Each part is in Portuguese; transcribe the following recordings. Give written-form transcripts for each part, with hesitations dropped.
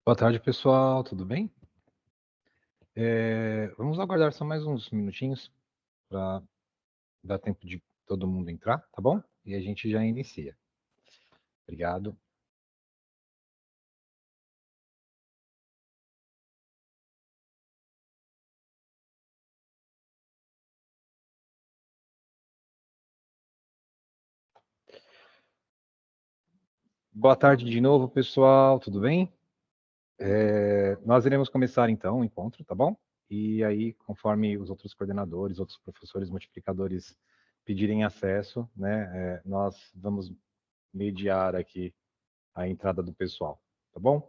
Boa tarde, pessoal, tudo bem? Vamos aguardar só mais uns minutinhos para dar tempo de todo mundo entrar, tá bom? E a gente já inicia. Obrigado. Boa tarde de novo, pessoal, tudo bem? Nós iremos começar então o encontro, tá bom? E aí, conforme os outros coordenadores, outros professores multiplicadores pedirem acesso, né, nós vamos mediar aqui a entrada do pessoal, tá bom?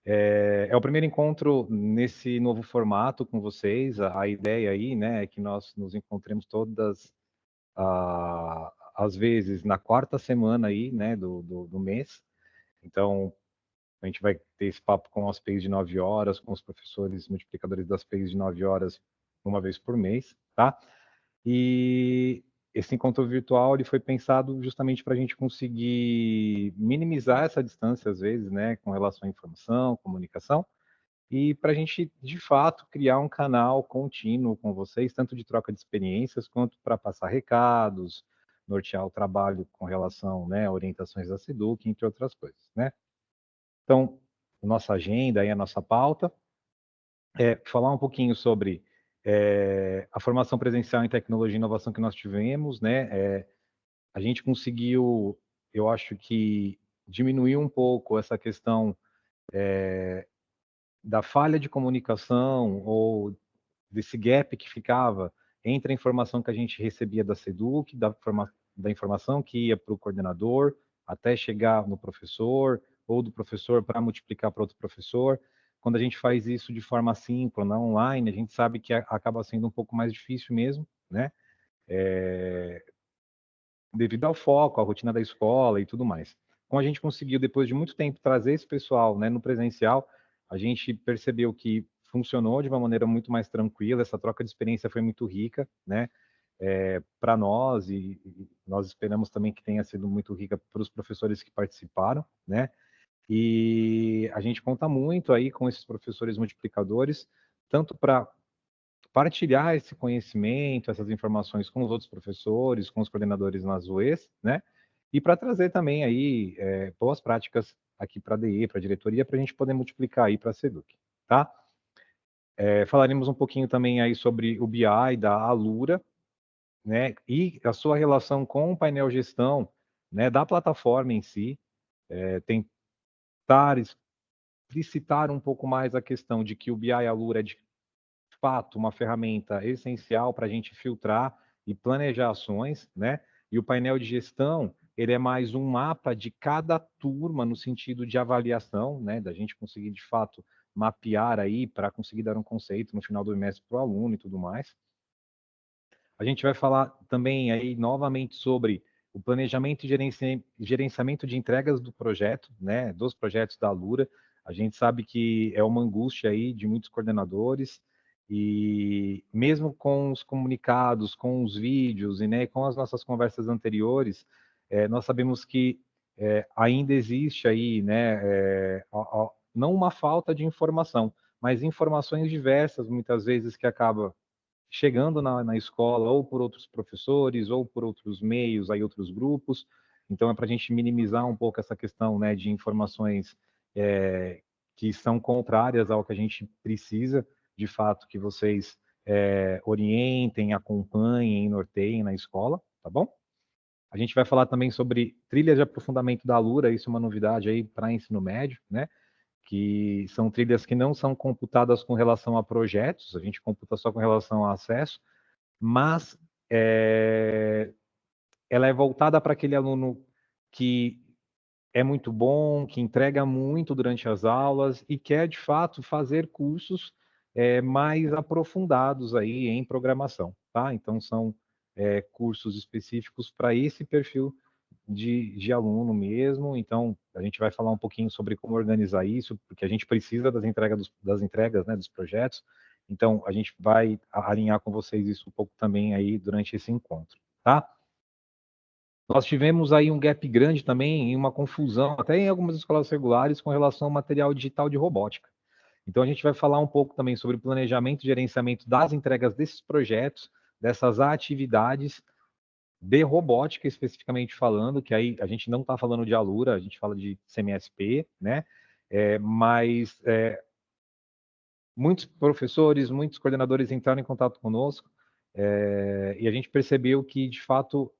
É o primeiro encontro nesse novo formato com vocês. A ideia aí, né, é que nós nos encontremos todas as vezes na quarta semana aí, né, do mês. Então, a gente vai ter esse papo com as PEIs de 9 horas, com os professores multiplicadores das PEIs de 9 horas, uma vez por mês, tá? E esse encontro virtual ele foi pensado justamente para a gente conseguir minimizar essa distância, às vezes, né, com relação à informação, comunicação, e para a gente, de fato, criar um canal contínuo com vocês, tanto de troca de experiências, quanto para passar recados, nortear o trabalho com relação, né, a orientações da SEDUC, entre outras coisas, né? Então, nossa agenda e a nossa pauta é falar um pouquinho sobre a formação presencial em tecnologia e inovação que nós tivemos, né? A gente conseguiu, eu acho que diminuir um pouco essa questão da falha de comunicação ou desse gap que ficava entre a informação que a gente recebia da SEDUC, da informação que ia para o coordenador, até chegar no professor, ou do professor para multiplicar para outro professor. Quando a gente faz isso de forma síncrona, online, a gente sabe que acaba sendo um pouco mais difícil mesmo, né? Devido ao foco, à rotina da escola e tudo mais. Como a gente conseguiu, depois de muito tempo, trazer esse pessoal, né, no presencial, a gente percebeu que funcionou de uma maneira muito mais tranquila, essa troca de experiência foi muito rica, né, para nós, e nós esperamos também que tenha sido muito rica para os professores que participaram, né, e a gente conta muito aí com esses professores multiplicadores, tanto para partilhar esse conhecimento, essas informações com os outros professores, com os coordenadores nas UEs, né? E para trazer também aí boas práticas aqui para a DE, para a diretoria, para a gente poder multiplicar aí para a SEDUC, tá? Falaremos um pouquinho também aí sobre o BI da Alura, né? E a sua relação com o painel gestão, né? Da plataforma em si, tentar explicitar um pouco mais a questão de que o BI Alura é de fato uma ferramenta essencial para a gente filtrar e planejar ações, né? E o painel de gestão, ele é mais um mapa de cada turma no sentido de avaliação, né? Da gente conseguir de fato mapear aí para conseguir dar um conceito no final do bimestre para o aluno e tudo mais. A gente vai falar também aí novamente sobre o planejamento e gerenciamento de entregas do projeto, né, dos projetos da Alura. A gente sabe que é uma angústia aí de muitos coordenadores e mesmo com os comunicados, com os vídeos e né, com as nossas conversas anteriores, nós sabemos que ainda existe aí, né, não uma falta de informação, mas informações diversas, muitas vezes que acaba chegando na escola ou por outros professores ou por outros meios, aí outros grupos. Então é para a gente minimizar um pouco essa questão, né, de informações que são contrárias ao que a gente precisa, de fato, que vocês orientem, acompanhem, norteiem na escola, tá bom? A gente vai falar também sobre trilhas de aprofundamento da Alura, isso é uma novidade aí para ensino médio, né? Que são trilhas que não são computadas com relação a projetos, a gente computa só com relação a acesso, mas ela é voltada para aquele aluno que é muito bom, que entrega muito durante as aulas e quer, de fato, fazer cursos mais aprofundados aí em programação, tá? Então, são cursos específicos para esse perfil de aluno mesmo. Então, a gente vai falar um pouquinho sobre como organizar isso, porque a gente precisa das entregas, né, dos projetos. Então, a gente vai alinhar com vocês isso um pouco também aí durante esse encontro, tá? Nós tivemos aí um gap grande também, em uma confusão, até em algumas escolas regulares, com relação ao material digital de robótica. Então, a gente vai falar um pouco também sobre o planejamento e gerenciamento das entregas desses projetos, dessas atividades de robótica, especificamente falando, que aí a gente não está falando de Alura, a gente fala de CMSP, né? Mas muitos professores, muitos coordenadores entraram em contato conosco e a gente percebeu que, de fato,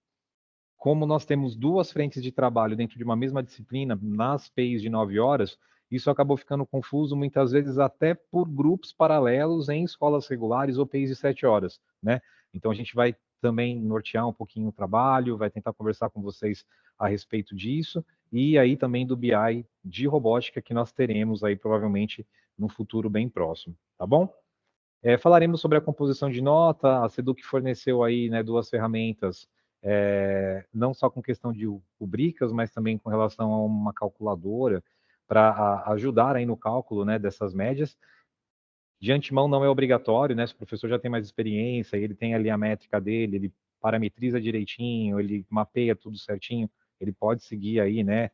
como nós temos duas frentes de trabalho dentro de uma mesma disciplina, nas PEIs de 9 horas, isso acabou ficando confuso, muitas vezes até por grupos paralelos em escolas regulares ou PEIs de 7 horas, né? Então, a gente vai também nortear um pouquinho o trabalho, vai tentar conversar com vocês a respeito disso, e aí também do BI de robótica que nós teremos aí provavelmente num futuro bem próximo, tá bom? Falaremos sobre a composição de nota, a Seduc forneceu aí, né, duas ferramentas, não só com questão de rubricas, mas também com relação a uma calculadora para ajudar aí no cálculo, né, dessas médias. De antemão não é obrigatório, né, se o professor já tem mais experiência, ele tem ali a métrica dele, ele parametriza direitinho, ele mapeia tudo certinho, ele pode seguir aí, né,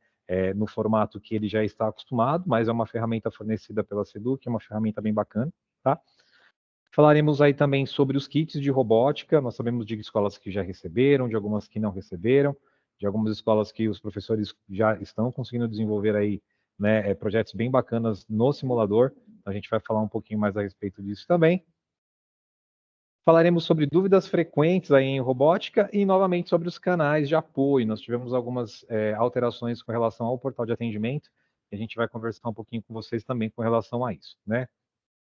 no formato que ele já está acostumado, mas é uma ferramenta fornecida pela Seduc, é uma ferramenta bem bacana, tá? Falaremos aí também sobre os kits de robótica. Nós sabemos de escolas que já receberam, de algumas que não receberam, de algumas escolas que os professores já estão conseguindo desenvolver aí, né, projetos bem bacanas no simulador. A gente vai falar um pouquinho mais a respeito disso também. Falaremos sobre dúvidas frequentes aí em robótica e, novamente, sobre os canais de apoio. Nós tivemos algumas alterações com relação ao portal de atendimento, e a gente vai conversar um pouquinho com vocês também com relação a isso, né?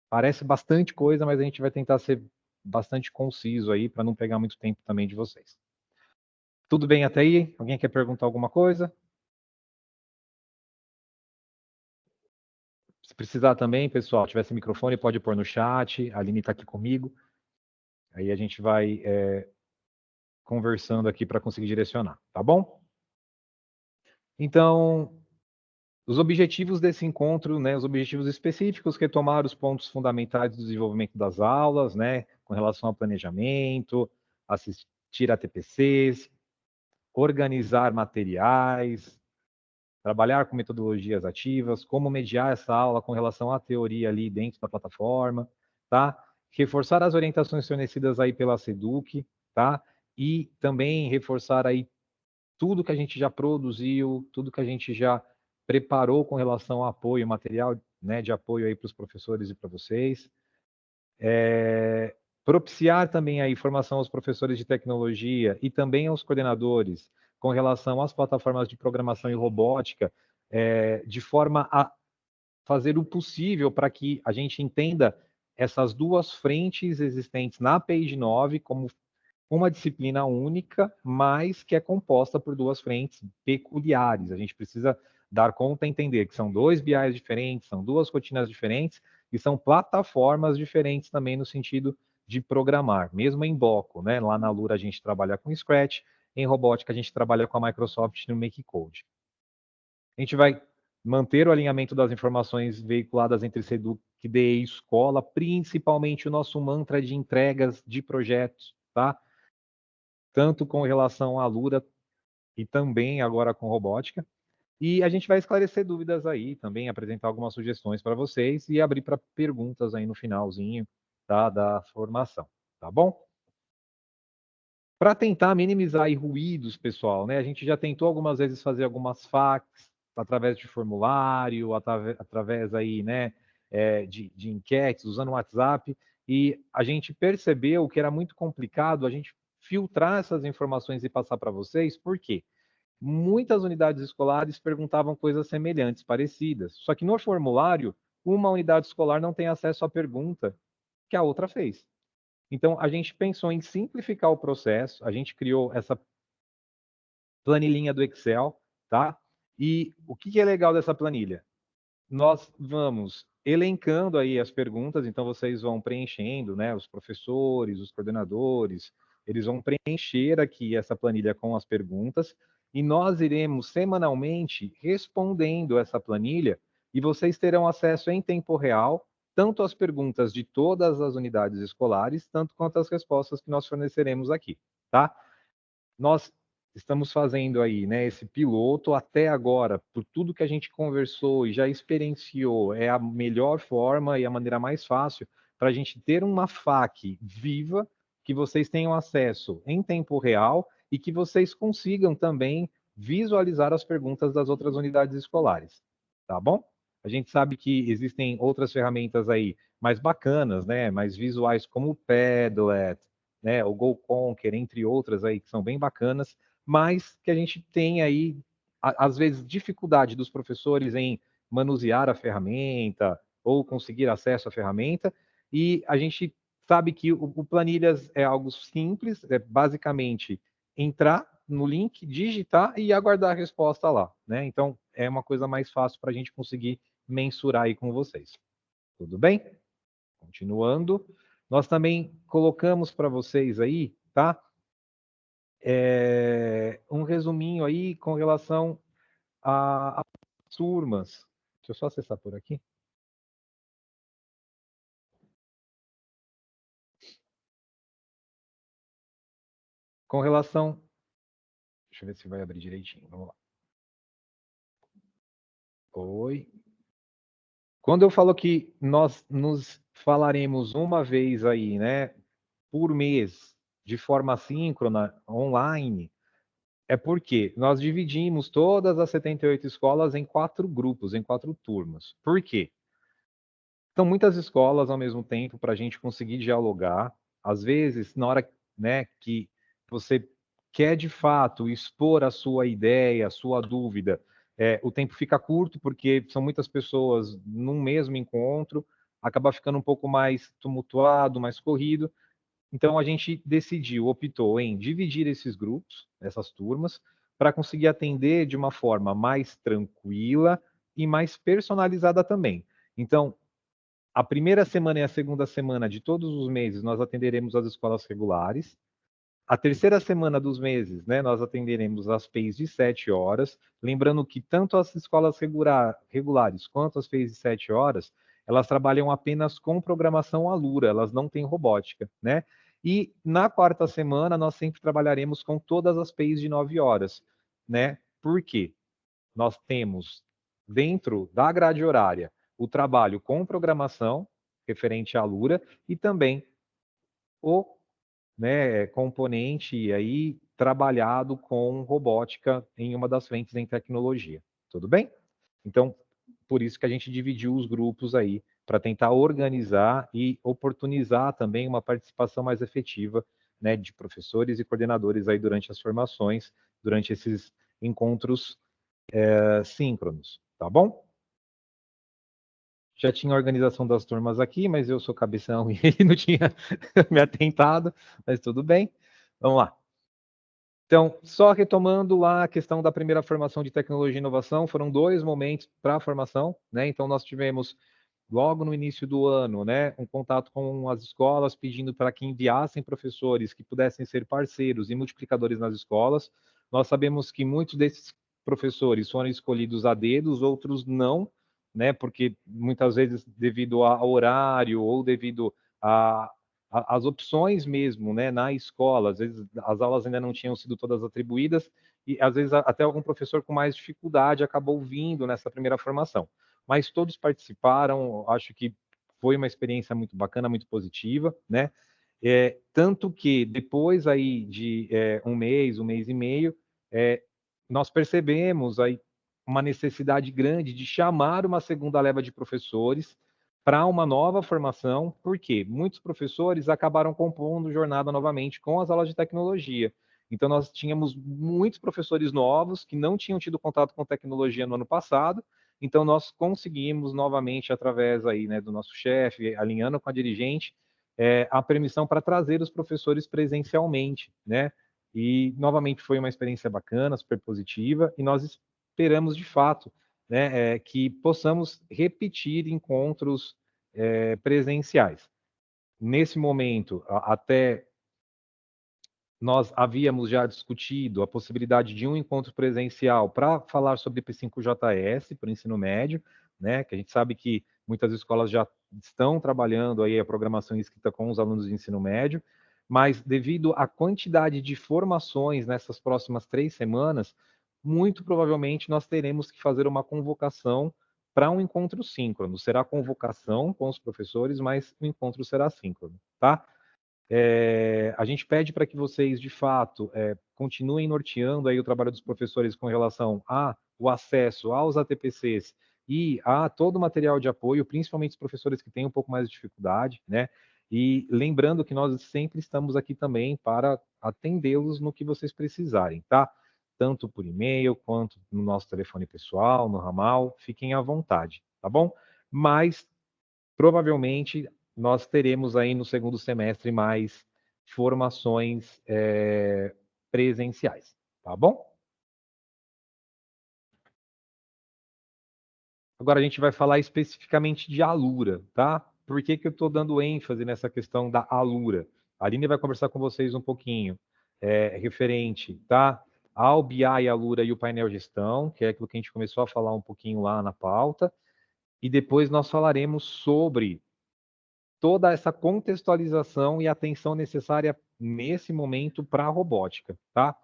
Parece bastante coisa, mas a gente vai tentar ser bastante conciso aí para não pegar muito tempo também de vocês. Tudo bem até aí? Alguém quer perguntar alguma coisa? Se precisar também, pessoal, tiver esse microfone, pode pôr no chat. A Aline está aqui comigo. Aí a gente vai conversando aqui para conseguir direcionar, tá bom? Então, os objetivos desse encontro, né, os objetivos específicos, retomar os pontos fundamentais do desenvolvimento das aulas, né, com relação ao planejamento, assistir a TPCs, organizar materiais, trabalhar com metodologias ativas, como mediar essa aula com relação à teoria ali dentro da plataforma, tá? Reforçar as orientações fornecidas aí pela Seduc, tá? E também reforçar aí tudo que a gente já produziu, tudo que a gente já preparou com relação ao apoio, material, né, de apoio aí para os professores e para vocês. Propiciar também a informação aos professores de tecnologia e também aos coordenadores com relação às plataformas de programação e robótica, de forma a fazer o possível para que a gente entenda essas duas frentes existentes na PEI 9 como uma disciplina única, mas que é composta por duas frentes peculiares. A gente precisa dar conta e entender que são dois BIs diferentes, são duas rotinas diferentes e são plataformas diferentes também no sentido de programar, mesmo em bloco, né? Lá na Lura a gente trabalha com Scratch, em robótica a gente trabalha com a Microsoft no MakeCode. A gente vai manter o alinhamento das informações veiculadas entre Seduc, DE e escola, principalmente o nosso mantra de entregas de projetos, tá? Tanto com relação à Lura e também agora com robótica. E a gente vai esclarecer dúvidas aí, também apresentar algumas sugestões para vocês e abrir para perguntas aí no finalzinho, tá, da formação, tá bom? Para tentar minimizar aí ruídos, pessoal, né? A gente já tentou algumas vezes fazer algumas FAQs através de formulário, através aí, né, de enquetes, usando o WhatsApp, e a gente percebeu que era muito complicado a gente filtrar essas informações e passar para vocês, por quê? Muitas unidades escolares perguntavam coisas semelhantes, parecidas, só que no formulário, uma unidade escolar não tem acesso à pergunta que a outra fez. Então, a gente pensou em simplificar o processo, a gente criou essa planilhinha do Excel, tá? E o que é legal dessa planilha? Nós vamos elencando aí as perguntas, então vocês vão preenchendo, né? Os professores, os coordenadores, eles vão preencher aqui essa planilha com as perguntas e nós iremos semanalmente respondendo essa planilha e vocês terão acesso em tempo real tanto às perguntas de todas as unidades escolares, tanto quanto às respostas que nós forneceremos aqui, tá? Nós estamos fazendo aí, né, esse piloto até agora, por tudo que a gente conversou e já experienciou, é a melhor forma e a maneira mais fácil para a gente ter uma FAQ viva, que vocês tenham acesso em tempo real e que vocês consigam também visualizar as perguntas das outras unidades escolares, tá bom? A gente sabe que existem outras ferramentas aí mais bacanas, né, mais visuais, como o Padlet, né, o GoConquer, entre outras aí que são bem bacanas, mas que a gente tem aí, às vezes, dificuldade dos professores em manusear a ferramenta ou conseguir acesso à ferramenta, e a gente sabe que o Planilhas é algo simples, é basicamente entrar no link, digitar e aguardar a resposta lá, né? Então, é uma coisa mais fácil para a gente conseguir mensurar aí com vocês. Tudo bem? Continuando, nós também colocamos para vocês aí, tá? Um resuminho aí com relação às turmas. Deixa eu só acessar por aqui. Com relação. Deixa eu ver se vai abrir direitinho. Vamos lá. Oi. Quando eu falo que nós nos falaremos uma vez aí, né, por mês, de forma síncrona, online, é porque nós dividimos todas as 78 escolas em 4 grupos, em 4 turmas. Por quê? São muitas escolas ao mesmo tempo para a gente conseguir dialogar. Às vezes, na hora, né, que você quer de fato expor a sua ideia, a sua dúvida, o tempo fica curto, porque são muitas pessoas num mesmo encontro, acaba ficando um pouco mais tumultuado, mais corrido. Então a gente decidiu, optou em dividir esses grupos, essas turmas, para conseguir atender de uma forma mais tranquila e mais personalizada também. Então, a primeira semana e a segunda semana de todos os meses nós atenderemos as escolas regulares. A terceira semana dos meses, né, nós atenderemos as PEIs de 7 horas. Lembrando que tanto as escolas regulares quanto as PEIs de 7 horas, elas trabalham apenas com programação Alura, elas não têm robótica, né? E na quarta semana nós sempre trabalharemos com todas as PEIs de 9 horas, né? Por quê? Nós temos dentro da grade horária o trabalho com programação referente à Alura e também o, né, componente aí trabalhado com robótica em uma das frentes em tecnologia. Tudo bem? Então, por isso que a gente dividiu os grupos aí para tentar organizar e oportunizar também uma participação mais efetiva, né, de professores e coordenadores aí durante as formações, durante esses encontros síncronos, tá bom? Já tinha a organização das turmas aqui, mas eu sou cabeção e não tinha me atentado, mas tudo bem. Vamos lá. Então, só retomando lá a questão da primeira formação de tecnologia e inovação, foram 2 momentos para a formação, né? Então, nós tivemos, logo no início do ano, né, um contato com as escolas pedindo para que enviassem professores que pudessem ser parceiros e multiplicadores nas escolas. Nós sabemos que muitos desses professores foram escolhidos a dedos, outros não, né, porque muitas vezes devido ao horário ou devido a as opções mesmo, né, na escola, às vezes as aulas ainda não tinham sido todas atribuídas e às vezes até algum professor com mais dificuldade acabou vindo nessa primeira formação. Mas todos participaram, acho que foi uma experiência muito bacana, muito positiva, né? Tanto que depois aí de um mês e meio, nós percebemos aí uma necessidade grande de chamar uma segunda leva de professores para uma nova formação, porque muitos professores acabaram compondo jornada novamente com as aulas de tecnologia. Então, nós tínhamos muitos professores novos que não tinham tido contato com tecnologia no ano passado, então nós conseguimos novamente, através aí, né, do nosso chefe, alinhando com a dirigente, a permissão para trazer os professores presencialmente, né? E novamente foi uma experiência bacana, super positiva, e nós esperamos de fato, né, que possamos repetir encontros presenciais. Nesse momento, até nós havíamos já discutido a possibilidade de um encontro presencial para falar sobre P5JS para o ensino médio, né, que a gente sabe que muitas escolas já estão trabalhando aí a programação escrita com os alunos de ensino médio, mas devido à quantidade de formações nessas próximas 3 semanas, muito provavelmente nós teremos que fazer uma convocação para um encontro síncrono. Será convocação com os professores, mas o encontro será síncrono, tá? A gente pede para que vocês, de fato, continuem norteando aí o trabalho dos professores com relação ao acesso aos ATPCs e a todo o material de apoio, principalmente os professores que têm um pouco mais de dificuldade, né? E lembrando que nós sempre estamos aqui também para atendê-los no que vocês precisarem, tá? Tanto por e-mail, quanto no nosso telefone pessoal, no ramal, fiquem à vontade, tá bom? Mas, provavelmente, nós teremos aí no segundo semestre mais formações presenciais, tá bom? Agora a gente vai falar especificamente de Alura, tá? Por que que eu estou dando ênfase nessa questão da Alura? A Aline vai conversar com vocês um pouquinho referente, tá? Ao BI, Alura e o painel gestão, que é aquilo que a gente começou a falar um pouquinho lá na pauta, e depois nós falaremos sobre toda essa contextualização e atenção necessária nesse momento para a robótica, tá?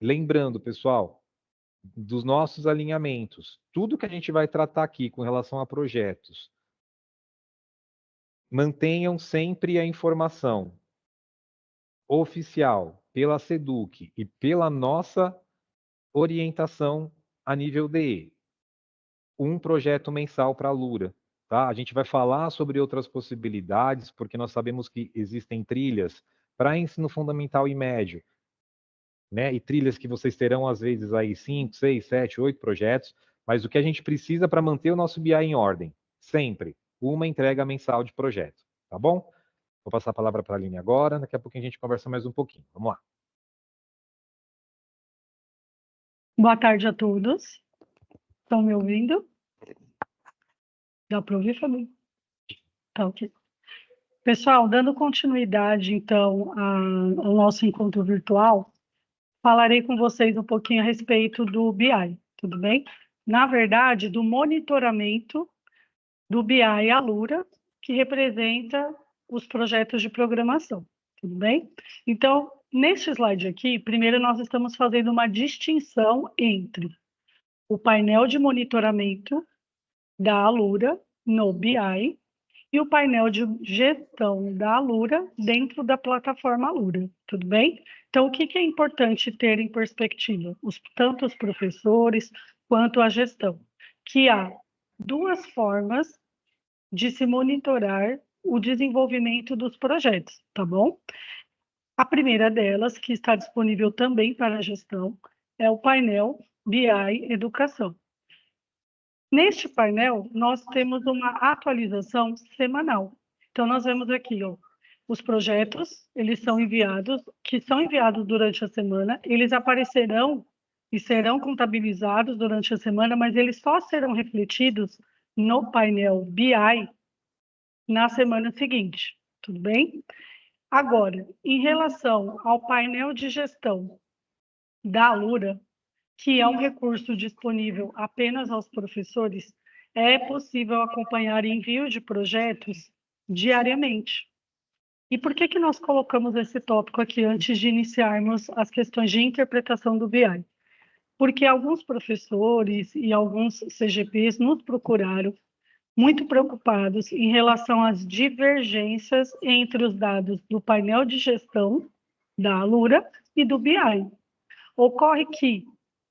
Lembrando, pessoal, dos nossos alinhamentos, tudo que a gente vai tratar aqui com relação a projetos, mantenham sempre a informação oficial pela SEDUC e pela nossa orientação a nível DE. Um projeto mensal para a Lura. Tá? A gente vai falar sobre outras possibilidades, porque nós sabemos que existem trilhas para ensino fundamental e médio, né? E trilhas que vocês terão, às vezes, aí 5, 6, 7, 8 projetos, mas o que a gente precisa para manter o nosso BI em ordem? Sempre uma entrega mensal de projeto, tá bom? Vou passar a palavra para a Aline agora, daqui a pouquinho a gente conversa mais um pouquinho. Vamos lá. Boa tarde a todos. Estão me ouvindo? Dá para ouvir, Fabinho? Tá, ok. Pessoal, dando continuidade, então, ao nosso encontro virtual, falarei com vocês um pouquinho a respeito do BI, tudo bem? Na verdade, do monitoramento do BI Alura, que representa os projetos de programação, tudo bem? Então, neste slide aqui, primeiro nós estamos fazendo uma distinção entre o painel de monitoramento da Alura no BI e o painel de gestão da Alura dentro da plataforma Alura, tudo bem? Então, o que é importante ter em perspectiva? Tanto os professores quanto a gestão, que há duas formas de se monitorar o desenvolvimento dos projetos, tá bom? A primeira delas, que está disponível também para a gestão, é o painel BI Educação. Neste painel, nós temos uma atualização semanal. Então, nós vemos aqui, ó, os projetos, eles são enviados, que são enviados durante a semana, eles aparecerão e serão contabilizados durante a semana, mas eles só serão refletidos no painel BI na semana seguinte, tudo bem? Agora, em relação ao painel de gestão da Alura, que é um recurso disponível apenas aos professores, é possível acompanhar envio de projetos diariamente. E por que nós colocamos esse tópico aqui antes de iniciarmos as questões de interpretação do BI? Porque alguns professores e alguns CGPs nos procuraram muito preocupados em relação às divergências entre os dados do painel de gestão da Alura e do BI. Ocorre que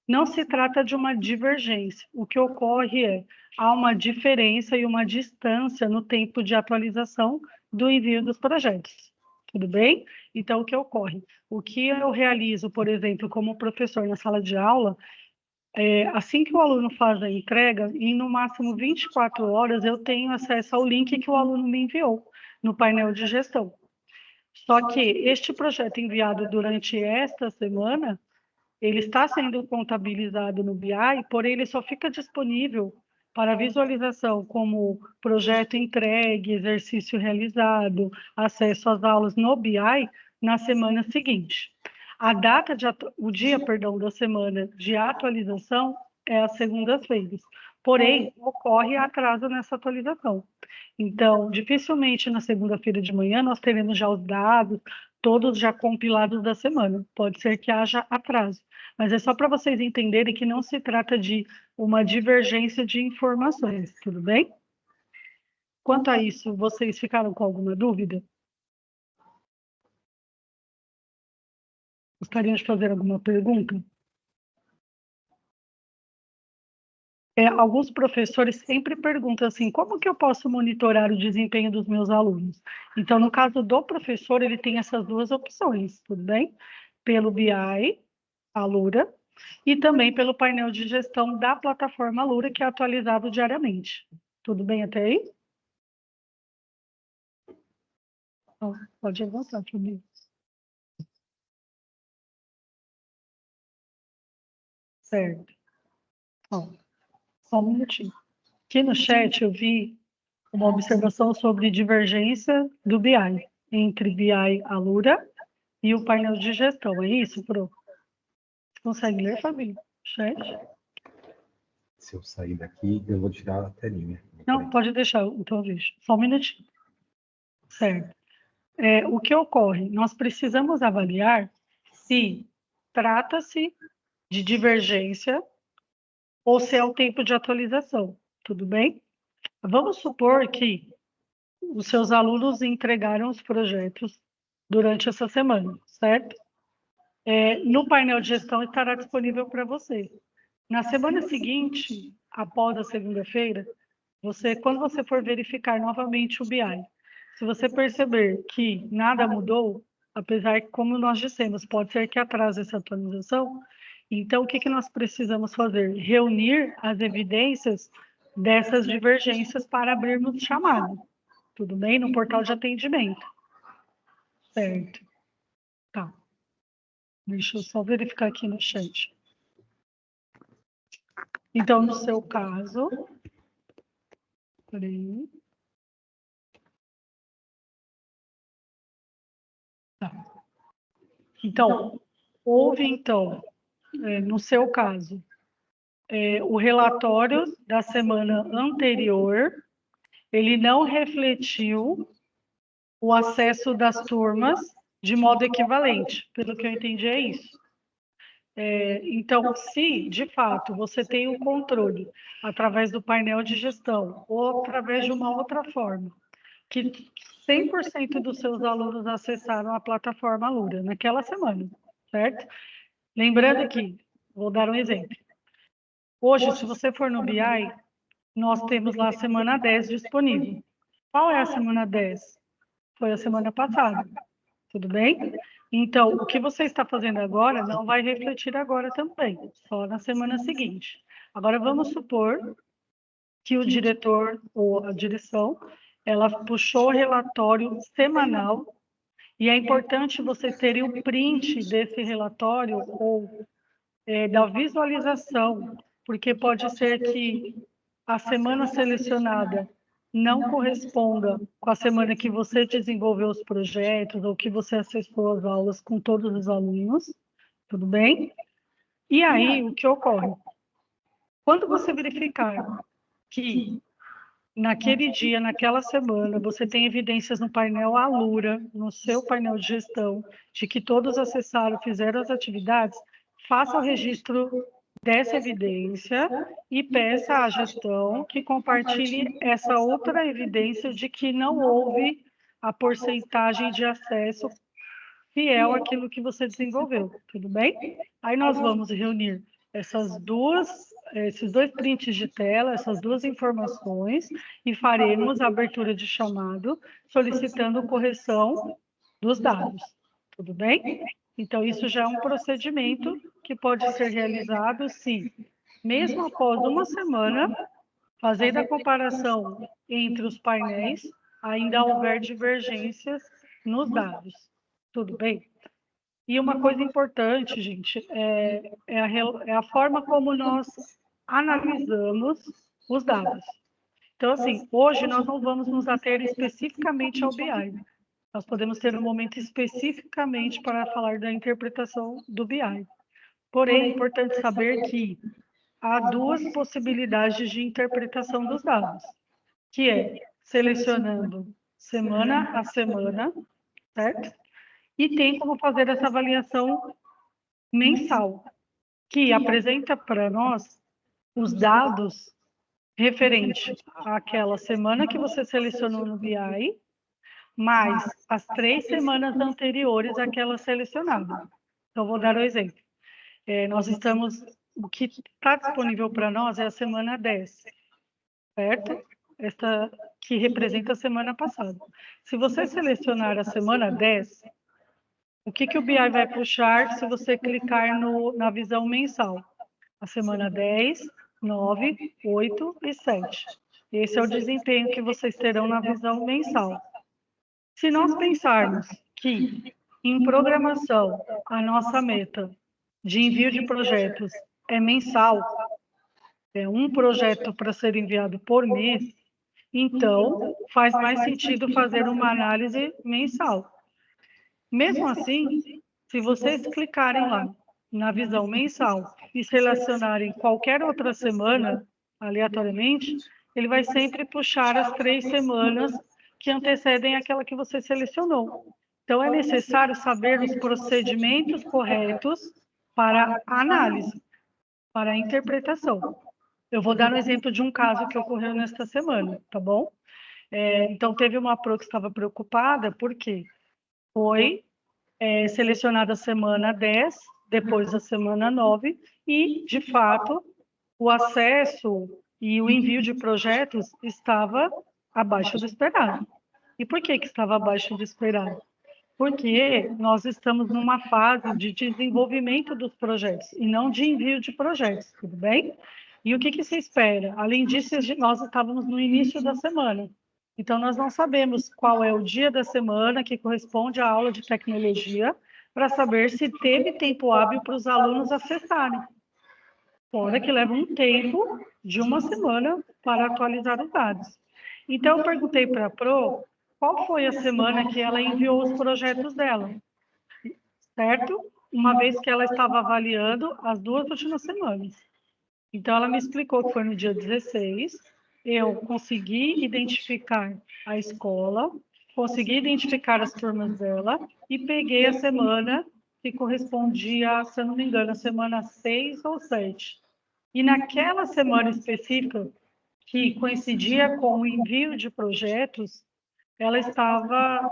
não se trata de uma divergência. O que ocorre é há uma diferença e uma distância no tempo de atualização do envio dos projetos. Tudo bem? Então, o que ocorre? O que eu realizo, por exemplo, como professor na sala de aula, assim que o aluno faz a entrega, em no máximo 24 horas, eu tenho acesso ao link que o aluno me enviou no painel de gestão. Só que este projeto enviado durante esta semana, ele está sendo contabilizado no BI, porém ele só fica disponível para visualização como projeto entregue, exercício realizado, acesso às aulas no BI na semana seguinte. O dia da semana de atualização é às segundas-feiras. Porém, ocorre atraso nessa atualização. Então, dificilmente na segunda-feira de manhã nós teremos já os dados, todos já compilados da semana. Pode ser que haja atraso, mas é só para vocês entenderem que não se trata de uma divergência de informações, tudo bem? Quanto a isso, vocês ficaram com alguma dúvida? Gostariam de fazer alguma pergunta? Alguns professores sempre perguntam assim, como que eu posso monitorar o desempenho dos meus alunos? Então, no caso do professor, ele tem essas duas opções, tudo bem? Pelo BI, Alura, e também pelo painel de gestão da plataforma Alura, que é atualizado diariamente. Tudo bem até aí? Então, pode avançar, Fabinho. Certo. Ó, só um minutinho. Aqui no chat eu vi uma observação sobre divergência do BI, entre BI Alura e o painel de gestão. É isso, Pro? Você consegue ler, Fabinho? Chat? Se eu sair daqui, eu vou tirar a telinha. Não, pode deixar, então eu vejo. Só um minutinho. Certo. O que ocorre? Nós precisamos avaliar se trata-se de divergência ou se é o tempo de atualização. Tudo bem? Vamos supor que os seus alunos entregaram os projetos durante essa semana, certo? No painel de gestão estará disponível para você. Na semana seguinte, após a segunda-feira, quando você for verificar novamente o BI, se você perceber que nada mudou, apesar que, como nós dissemos, pode ser que atrase essa atualização, então o que nós precisamos fazer? Reunir as evidências dessas divergências para abrirmos chamado. Tudo bem? No portal de atendimento. Certo. Tá. Deixa eu só verificar aqui no chat. Então, no seu caso... Peraí. Tá. Então, houve, no seu caso, o relatório da semana anterior, ele não refletiu o acesso das turmas de modo equivalente, pelo que eu entendi é isso. Então, se, de fato, você tem o controle através do painel de gestão ou através de uma outra forma, que 100% dos seus alunos acessaram a plataforma Alura naquela semana, certo? Lembrando que, vou dar um exemplo. Hoje, se você for no BI, nós temos lá a semana 10 disponível. Qual é a semana 10? Foi a semana passada, tudo bem? Então, o que você está fazendo agora não vai refletir agora também, só na semana seguinte. Agora, vamos supor que o diretor ou a direção, ela puxou o relatório semanal e é importante vocês terem o print desse relatório ou da visualização, porque pode ser que a semana selecionada não corresponda com a semana que você desenvolveu os projetos ou que você acessou as aulas com todos os alunos, tudo bem? E aí, o que ocorre? Quando você verificar que naquele dia, naquela semana, você tem evidências no painel Alura, no seu painel de gestão, de que todos acessaram, fizeram as atividades, faça o registro dessa evidência e peça à gestão que compartilhe essa outra evidência de que não houve a porcentagem de acesso fiel àquilo que você desenvolveu, tudo bem? Aí nós vamos reunir esses dois prints de tela, essas duas informações, e faremos a abertura de chamado solicitando correção dos dados, tudo bem? Então, isso já é um procedimento que pode ser realizado se, mesmo após uma semana, fazendo a comparação entre os painéis, ainda houver divergências nos dados, tudo bem? E uma coisa importante, gente, é a forma como nós analisamos os dados. Então, assim, hoje nós não vamos nos ater especificamente ao BI. Nós podemos ter um momento especificamente para falar da interpretação do BI. Porém, é importante saber que há duas possibilidades de interpretação dos dados, que é selecionando semana a semana, certo? E tem como fazer essa avaliação mensal, que apresenta para nós os dados referente àquela semana que você selecionou no BI, mais as 3 semanas anteriores àquela selecionada. Então, vou dar um exemplo. O que está disponível para nós é a semana 10, certo? Esta que representa a semana passada. Se você selecionar a semana 10, o que o BI vai puxar se você clicar na visão mensal? A semana 10, 9, 8 e 7. Esse é o desempenho que vocês terão na visão mensal. Se nós pensarmos que em programação a nossa meta de envio de projetos é mensal, é um projeto para ser enviado por mês, então faz mais sentido fazer uma análise mensal. Mesmo assim, se vocês clicarem lá na visão mensal e selecionarem qualquer outra semana, aleatoriamente, ele vai sempre puxar as 3 semanas que antecedem aquela que você selecionou. Então, é necessário saber os procedimentos corretos para a análise, para a interpretação. Eu vou dar um exemplo de um caso que ocorreu nesta semana, tá bom? Então, teve uma PRO que estava preocupada, porque foi selecionada a semana 10, depois a semana 9, e, de fato, o acesso e o envio de projetos estava abaixo do esperado. E por que estava abaixo do esperado? Porque nós estamos numa fase de desenvolvimento dos projetos e não de envio de projetos, tudo bem? E o que se espera? Além disso, nós estávamos no início da semana. Então, nós não sabemos qual é o dia da semana que corresponde à aula de tecnologia para saber se teve tempo hábil para os alunos acessarem. Fora que leva um tempo de uma semana para atualizar os dados. Então, eu perguntei para a PRO qual foi a semana que ela enviou os projetos dela, certo? Uma vez que ela estava avaliando as 2 últimas semanas. Então, ela me explicou que foi no dia 16, eu consegui identificar a escola, consegui identificar as turmas dela e peguei a semana que correspondia, se eu não me engano, a semana 6 ou 7. E naquela semana específica, que coincidia com o envio de projetos, ela estava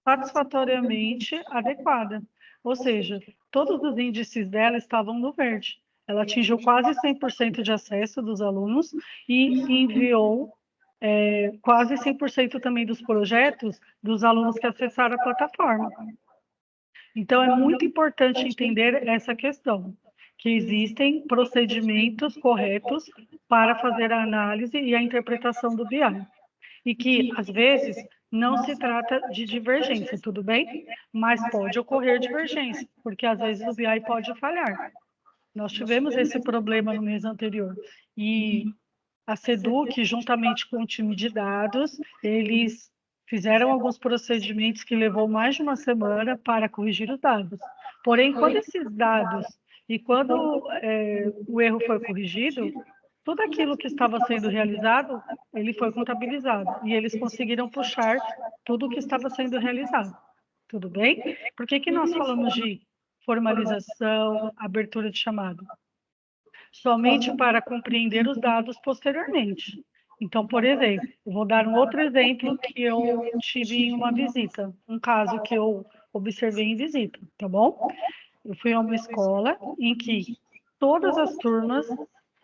satisfatoriamente adequada. Ou seja, todos os índices dela estavam no verde. Ela atingiu quase 100% de acesso dos alunos e enviou quase 100% também dos projetos dos alunos que acessaram a plataforma. Então, é muito importante entender essa questão, que existem procedimentos corretos para fazer a análise e a interpretação do BI. E que, às vezes, não se trata de divergência, tudo bem? Mas pode ocorrer divergência, porque às vezes o BI pode falhar. Nós tivemos esse problema no mês anterior. E a SEDUC, juntamente com o time de dados, eles fizeram alguns procedimentos que levou mais de uma semana para corrigir os dados. Porém, quando esses dados e quando o erro foi corrigido, tudo aquilo que estava sendo realizado, ele foi contabilizado. E eles conseguiram puxar tudo o que estava sendo realizado. Tudo bem? Por que nós falamos de formalização, abertura de chamado? Somente para compreender os dados posteriormente. Então, por exemplo, eu vou dar um outro exemplo que eu tive em uma visita, um caso que eu observei em visita, tá bom? Eu fui a uma escola em que todas as turmas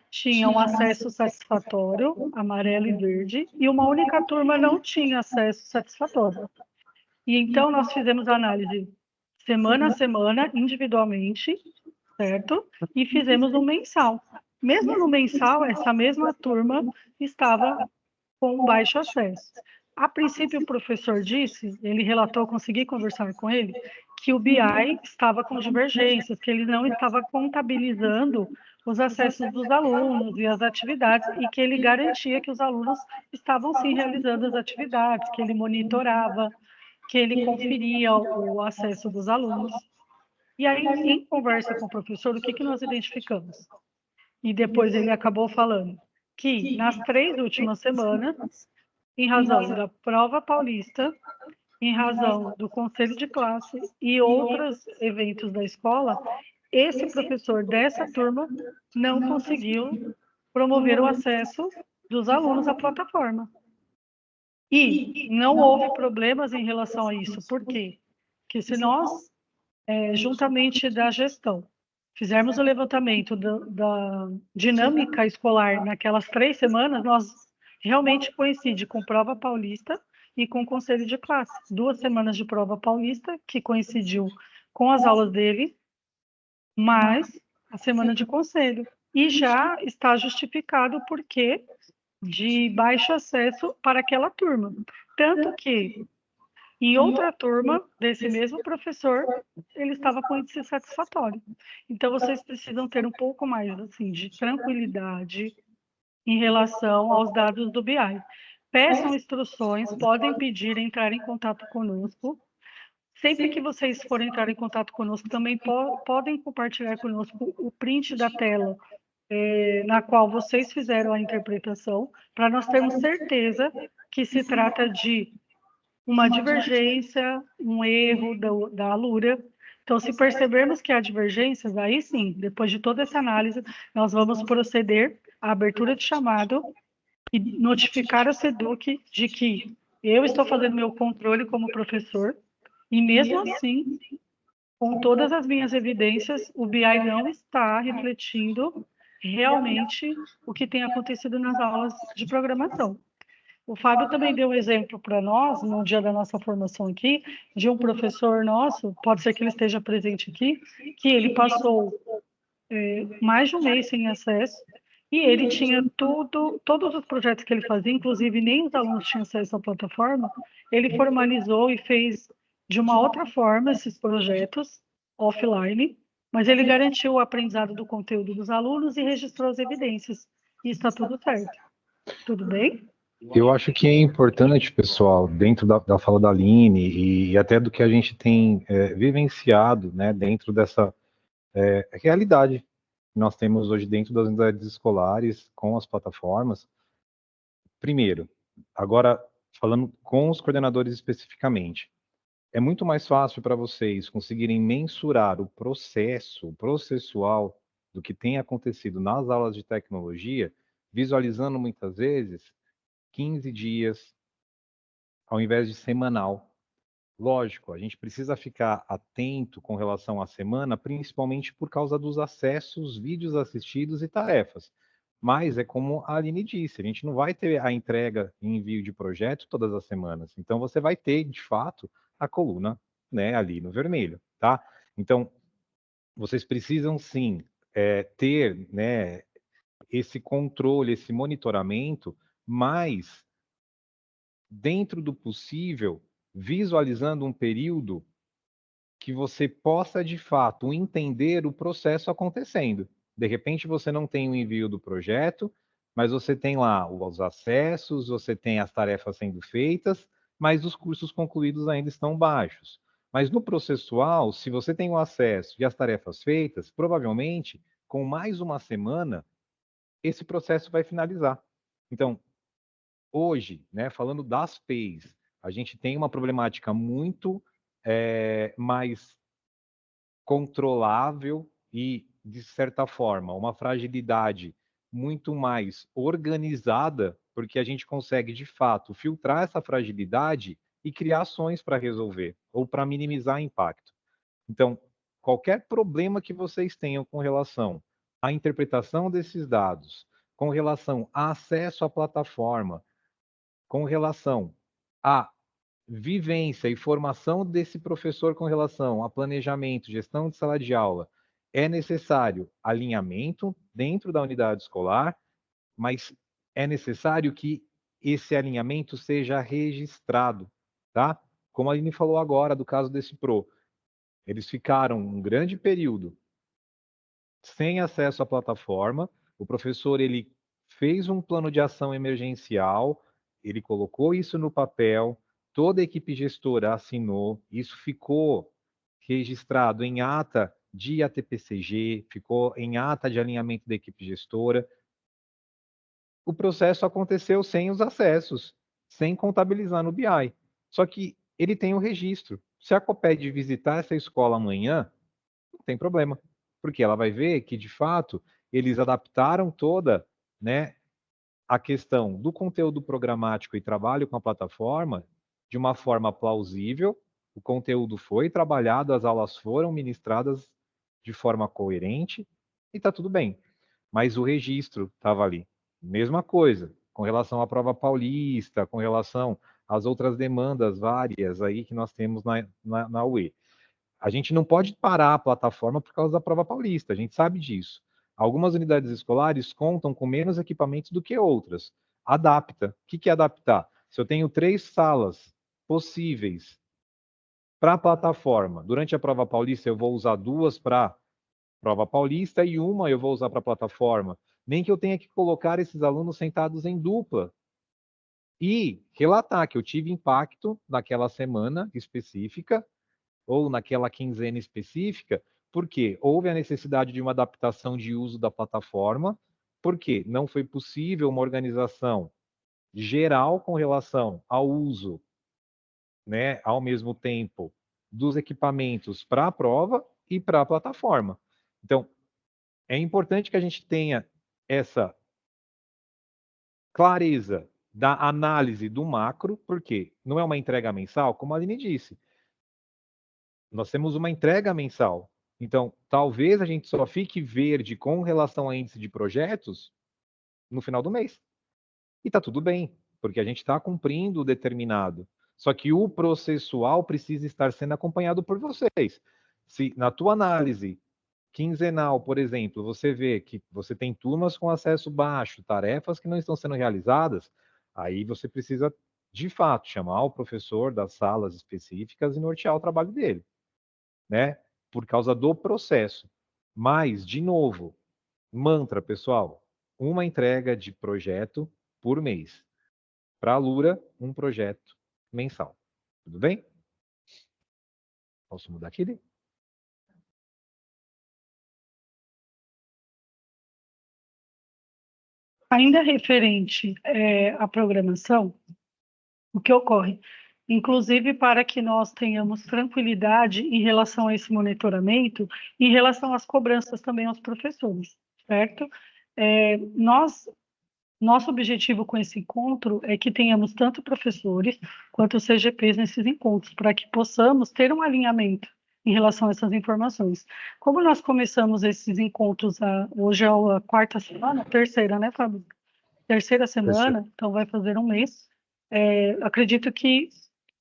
tinham acesso satisfatório, amarelo e verde, e uma única turma não tinha acesso satisfatório. E então nós fizemos a análise semana a semana, individualmente, certo? E fizemos um mensal. Mesmo no mensal, essa mesma turma estava com baixo acesso. A princípio, o professor disse, ele relatou, consegui conversar com ele, que o BI estava com divergências, que ele não estava contabilizando os acessos dos alunos e as atividades, e que ele garantia que os alunos estavam sim realizando as atividades, que ele monitorava, que ele conferia o acesso dos alunos. E aí, em conversa com o professor, o que nós identificamos? e depois ele acabou falando que nas 3 últimas semanas, em razão da prova paulista, em razão do conselho de classe e outros eventos da escola, esse professor dessa turma não conseguiu promover o acesso dos alunos à plataforma. E não houve problemas em relação a isso. Por quê? Porque se nós, juntamente da gestão, fizermos o levantamento da dinâmica escolar naquelas 3 semanas, nós realmente coincide com prova paulista e com conselho de classe. 2 semanas de prova paulista, que coincidiu com as aulas dele, mais a semana de conselho. E já está justificado o porquê de baixo acesso para aquela turma. Tanto que, em outra turma desse mesmo professor, ele estava com índice satisfatório. Então, vocês precisam ter um pouco mais assim, de tranquilidade em relação aos dados do BI. Peçam instruções, podem pedir, entrar em contato conosco. Sempre que vocês forem entrar em contato conosco, também podem compartilhar conosco o print da tela na qual vocês fizeram a interpretação, para nós termos certeza que se trata de uma divergência, um erro da Alura. Então, se percebermos que há divergências, aí sim, depois de toda essa análise, nós vamos proceder à abertura de chamado e notificar a SEDUC de que eu estou fazendo meu controle como professor, e mesmo assim, com todas as minhas evidências, o BI não está refletindo realmente o que tem acontecido nas aulas de programação. O Fábio também deu um exemplo para nós, no dia da nossa formação aqui, de um professor nosso, pode ser que ele esteja presente aqui, que ele passou mais de um mês sem acesso, e ele tinha todos os projetos que ele fazia, inclusive nem os alunos tinham acesso à plataforma, ele formalizou e fez de uma outra forma esses projetos offline, mas ele garantiu o aprendizado do conteúdo dos alunos e registrou as evidências. E está tudo certo. Tudo bem? Eu acho que é importante, pessoal, dentro da fala da Aline e até do que a gente tem vivenciado, né, dentro dessa realidade que nós temos hoje dentro das unidades escolares com as plataformas. Primeiro, agora falando com os coordenadores especificamente, é muito mais fácil para vocês conseguirem mensurar o processual do que tem acontecido nas aulas de tecnologia, visualizando muitas vezes 15 dias, ao invés de semanal. Lógico, a gente precisa ficar atento com relação à semana, principalmente por causa dos acessos, vídeos assistidos e tarefas. Mas é como a Aline disse, a gente não vai ter a entrega e envio de projeto todas as semanas. Então você vai ter, de fato, a coluna, né, ali no vermelho, tá? Então, vocês precisam sim ter, né, esse controle, esse monitoramento, mas dentro do possível, visualizando um período que você possa, de fato, entender o processo acontecendo. De repente, você não tem o envio do projeto, mas você tem lá os acessos, você tem as tarefas sendo feitas, mas os cursos concluídos ainda estão baixos. Mas no processual, se você tem o acesso e as tarefas feitas, provavelmente, com mais uma semana, esse processo vai finalizar. Então, hoje, né, falando das PEIs, a gente tem uma problemática muito mais controlável e, de certa forma, uma fragilidade muito mais organizada, porque a gente consegue, de fato, filtrar essa fragilidade e criar ações para resolver ou para minimizar impacto. Então, qualquer problema que vocês tenham com relação à interpretação desses dados, com relação a acesso à plataforma, com relação à vivência e formação desse professor com relação a planejamento, gestão de sala de aula, é necessário alinhamento dentro da unidade escolar, mas é necessário que esse alinhamento seja registrado, tá? Como a Aline falou agora do caso desse PRO, eles ficaram um grande período sem acesso à plataforma, o professor ele fez um plano de ação emergencial, ele colocou isso no papel, toda a equipe gestora assinou, isso ficou registrado em ata de ATPCG, ficou em ata de alinhamento da equipe gestora. O processo aconteceu sem os acessos, sem contabilizar no BI. Só que ele tem o registro. Se a Coped visitar essa escola amanhã, não tem problema, porque ela vai ver que, de fato, eles adaptaram toda, né, a questão do conteúdo programático e trabalho com a plataforma de uma forma plausível, o conteúdo foi trabalhado, as aulas foram ministradas de forma coerente e está tudo bem. Mas o registro estava ali. Mesma coisa, com relação à prova paulista, com relação às outras demandas várias aí que nós temos na UE. A gente não pode parar a plataforma por causa da prova paulista, a gente sabe disso. Algumas unidades escolares contam com menos equipamentos do que outras. Adapta. O que é adaptar? Se eu tenho 3 salas possíveis para a plataforma, durante a prova paulista eu vou usar 2 para prova paulista e 1 eu vou usar para a plataforma. Nem que eu tenha que colocar esses alunos sentados em dupla e relatar que eu tive impacto naquela semana específica ou naquela quinzena específica, porque houve a necessidade de uma adaptação de uso da plataforma, porque não foi possível uma organização geral com relação ao uso, né, ao mesmo tempo, dos equipamentos para a prova e para a plataforma. Então, é importante que a gente tenha essa clareza da análise do macro, porque não é uma entrega mensal, como a Aline disse. Nós temos uma entrega mensal. Então, talvez a gente só fique verde com relação a índice de projetos no final do mês. E está tudo bem, porque a gente está cumprindo o determinado. Só que o processual precisa estar sendo acompanhado por vocês. Se na tua análise quinzenal, por exemplo, você vê que você tem turmas com acesso baixo, tarefas que não estão sendo realizadas, aí você precisa, de fato, chamar o professor das salas específicas e nortear o trabalho dele, né? Por causa do processo. Mas, de novo, mantra, pessoal, uma entrega de projeto por mês. Para a Lura, um projeto mensal. Tudo bem? Posso mudar aqui? Ainda referente à programação, o que ocorre? Inclusive para que nós tenhamos tranquilidade em relação a esse monitoramento, em relação às cobranças também aos professores, certo? Nosso objetivo com esse encontro é que tenhamos tanto professores quanto CGPs nesses encontros, para que possamos ter um alinhamento em relação a essas informações. Como nós começamos esses encontros, hoje é a quarta semana, terceira, né, Fábio? Terceira semana, então vai fazer um mês. Acredito que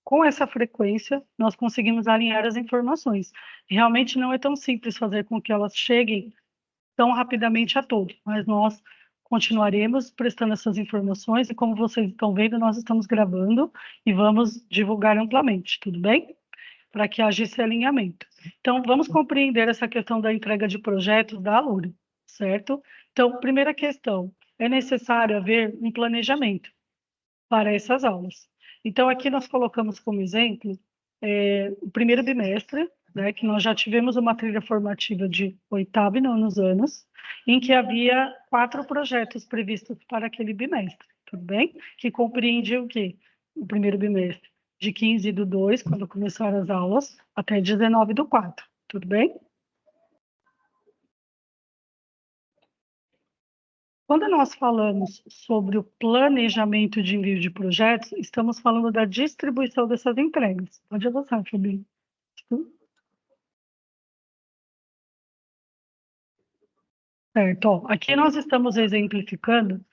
com essa frequência nós conseguimos alinhar as informações. Realmente não é tão simples fazer com que elas cheguem tão rapidamente a todos, mas nós continuaremos prestando essas informações e, como vocês estão vendo, nós estamos gravando e vamos divulgar amplamente, tudo bem? Para que haja esse alinhamento. Então, vamos compreender essa questão da entrega de projetos da Alura, certo? Então, primeira questão, é necessário haver um planejamento para essas aulas. Então, aqui nós colocamos como exemplo o primeiro bimestre, né, que nós já tivemos uma trilha formativa de 8º e 9º anos, em que havia 4 projetos previstos para aquele bimestre, tudo bem? Que compreendia o quê? O primeiro bimestre, de 15/2, quando começaram as aulas, até 19/4, tudo bem? Quando nós falamos sobre o planejamento de envio de projetos, estamos falando da distribuição dessas entregas. Pode avançar, Fabinho. Certo. Ó, aqui nós estamos exemplificando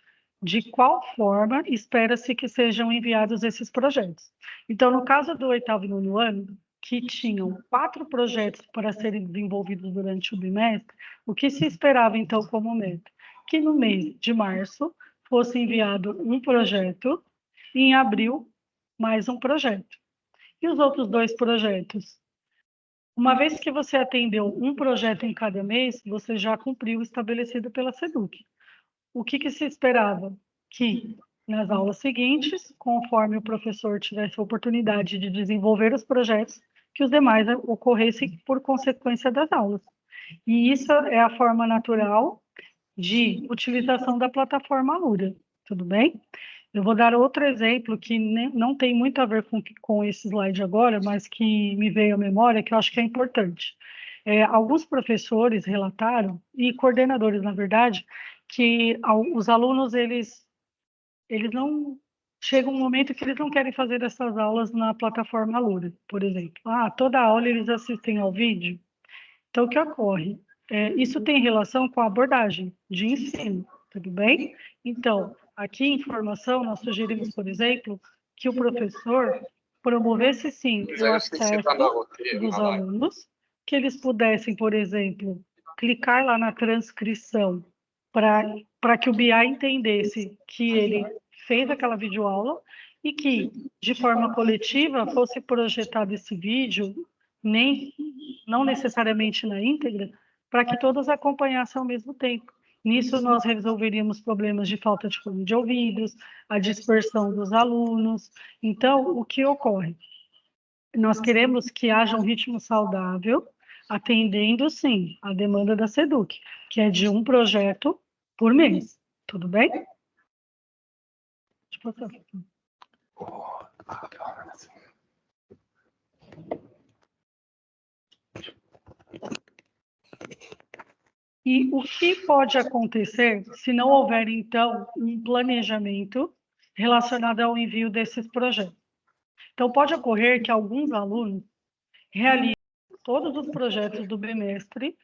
de qual forma espera-se que sejam enviados esses projetos. Então, no caso do 8º e 9º ano, que tinham 4 projetos para serem desenvolvidos durante o bimestre, o que se esperava, então, como meta? Que no mês de março fosse enviado um projeto e em abril mais um projeto. E os outros 2 projetos? Uma vez que você atendeu um projeto em cada mês, você já cumpriu o estabelecido pela SEDUC. O que se esperava? Que nas aulas seguintes, conforme o professor tivesse a oportunidade de desenvolver os projetos, que os demais ocorressem por consequência das aulas. E isso é a forma natural de utilização da plataforma Alura, tudo bem? Eu vou dar outro exemplo que não tem muito a ver com esse slide agora, mas que me veio à memória, que eu acho que é importante. Alguns professores relataram, e coordenadores, na verdade, que os alunos, eles não... Chega um momento que eles não querem fazer essas aulas na plataforma Alura, por exemplo. Toda aula eles assistem ao vídeo. Então, o que ocorre? Isso tem relação com a abordagem de ensino, tudo bem? Então, aqui em formação, nós sugerimos, por exemplo, que o professor promovesse, sim, o acesso dos alunos, que eles pudessem, por exemplo, clicar lá na transcrição para que o BI entendesse que ele fez aquela videoaula e que, de forma coletiva, fosse projetado esse vídeo, não necessariamente na íntegra, para que todos acompanhassem ao mesmo tempo. Nisso, nós resolveríamos problemas de falta de fone de ouvidos, a dispersão dos alunos. Então, o que ocorre? Nós queremos que haja um ritmo saudável, atendendo, sim, a demanda da SEDUC, que é de um projeto por mês. Tudo bem? Deixa eu passar. E o que pode acontecer se não houver, então, um planejamento relacionado ao envio desses projetos? Então, pode ocorrer que alguns alunos realizem todos os projetos do bimestre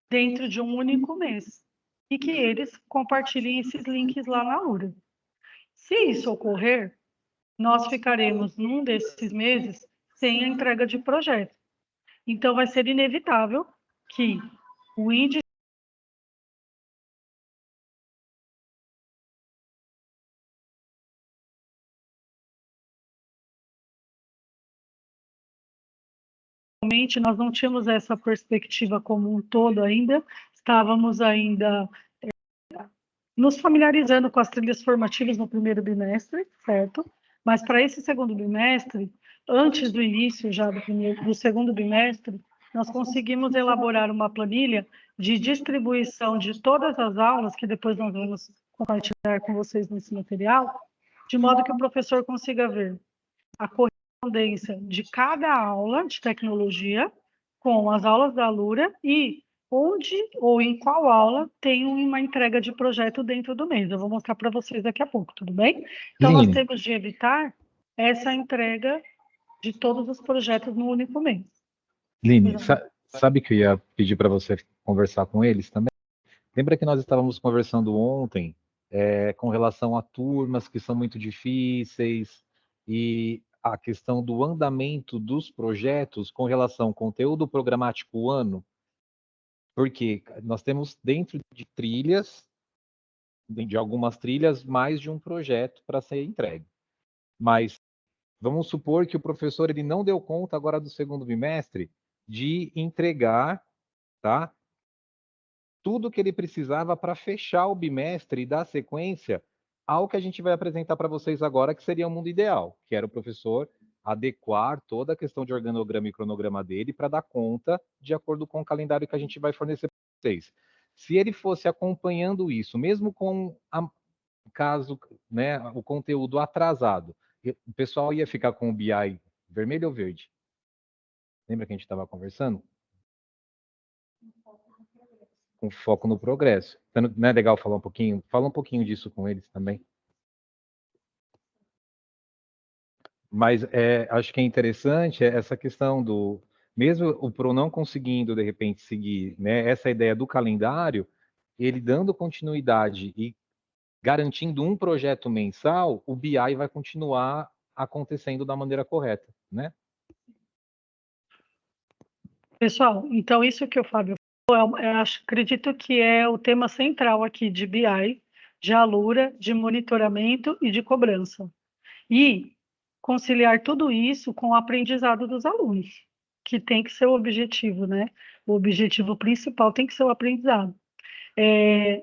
dentro de um único mês e que eles compartilhem esses links lá na URA. Se isso ocorrer, nós ficaremos, num desses meses, sem a entrega de projeto. Então, vai ser inevitável que o índice nós não tínhamos essa perspectiva como um todo ainda, estávamos ainda nos familiarizando com as trilhas formativas no primeiro bimestre, certo? Mas para esse segundo bimestre, antes do início já do segundo bimestre, nós conseguimos elaborar uma planilha de distribuição de todas as aulas, que depois nós vamos compartilhar com vocês nesse material, de modo que o professor consiga ver a correspondência de cada aula de tecnologia com as aulas da Alura e onde ou em qual aula tem uma entrega de projeto dentro do mês. Eu vou mostrar para vocês daqui a pouco, tudo bem? Então, nós temos de evitar essa entrega de todos os projetos no único mês. Line, sabe que eu ia pedir para você conversar com eles também? Lembra que nós estávamos conversando ontem com relação a turmas que são muito difíceis e a questão do andamento dos projetos com relação ao conteúdo programático ano? Porque nós temos dentro de trilhas, de algumas trilhas, mais de um projeto para ser entregue. Mas vamos supor que o professor ele não deu conta agora do segundo bimestre de entregar, tá, tudo que ele precisava para fechar o bimestre e dar sequência ao que a gente vai apresentar para vocês agora, que seria o mundo ideal, que era o professor adequar toda a questão de organograma e cronograma dele para dar conta de acordo com o calendário que a gente vai fornecer para vocês. Se ele fosse acompanhando isso, mesmo com caso, né, o conteúdo atrasado, o pessoal ia ficar com o BI vermelho ou verde? Lembra que a gente estava conversando? Com foco no progresso. Então, não é legal falar um pouquinho? Fala um pouquinho disso com eles também. Mas acho que é interessante essa questão do... Mesmo o Pro não conseguindo, de repente, seguir, né, essa ideia do calendário, ele dando continuidade e garantindo um projeto mensal, o BI vai continuar acontecendo da maneira correta, né? Pessoal, então isso que o Fábio falou, acredito que é o tema central aqui de BI, de Alura, de monitoramento e de cobrança. E conciliar tudo isso com o aprendizado dos alunos, que tem que ser o objetivo, né? O objetivo principal tem que ser o aprendizado.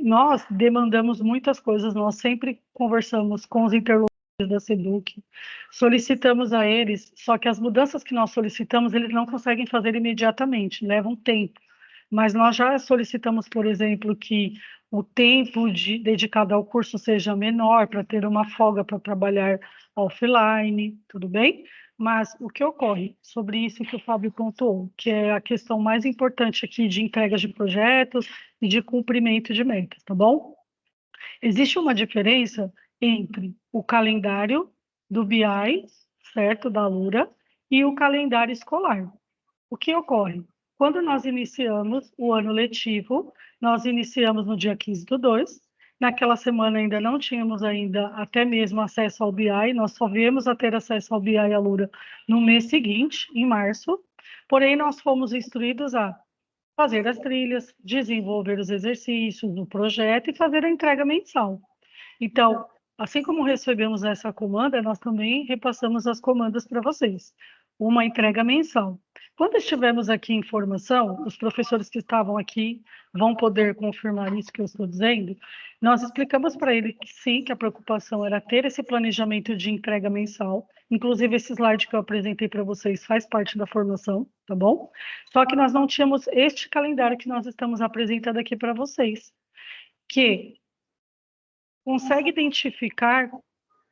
Nós demandamos muitas coisas, nós sempre conversamos com os interlocutores da SEDUC, solicitamos a eles, só que as mudanças que nós solicitamos, eles não conseguem fazer imediatamente, levam tempo. mas nós já solicitamos, por exemplo, que o tempo dedicado ao curso seja menor, para ter uma folga para trabalhar offline, tudo bem? Mas o que ocorre sobre isso que o Fábio pontuou, que é a questão mais importante aqui de entregas de projetos e de cumprimento de metas, tá bom? Existe uma diferença entre o calendário do BI, certo, da Alura, e o calendário escolar. O que ocorre? Quando nós iniciamos o ano letivo, nós iniciamos no dia 15/2, naquela semana ainda não tínhamos ainda até mesmo acesso ao BI, nós só viemos a ter acesso ao BI e Alura no mês seguinte, em março, porém nós fomos instruídos a fazer as trilhas, desenvolver os exercícios, o projeto e fazer a entrega mensal. Então, assim como recebemos essa comanda, nós também repassamos as comandas para vocês. Uma entrega mensal. Quando estivermos aqui em formação, os professores que estavam aqui vão poder confirmar isso que eu estou dizendo. Nós explicamos para ele que sim, que a preocupação era ter esse planejamento de entrega mensal. Inclusive, esse slide que eu apresentei para vocês faz parte da formação, tá bom? Só que nós não tínhamos este calendário que nós estamos apresentando aqui para vocês, que consegue identificar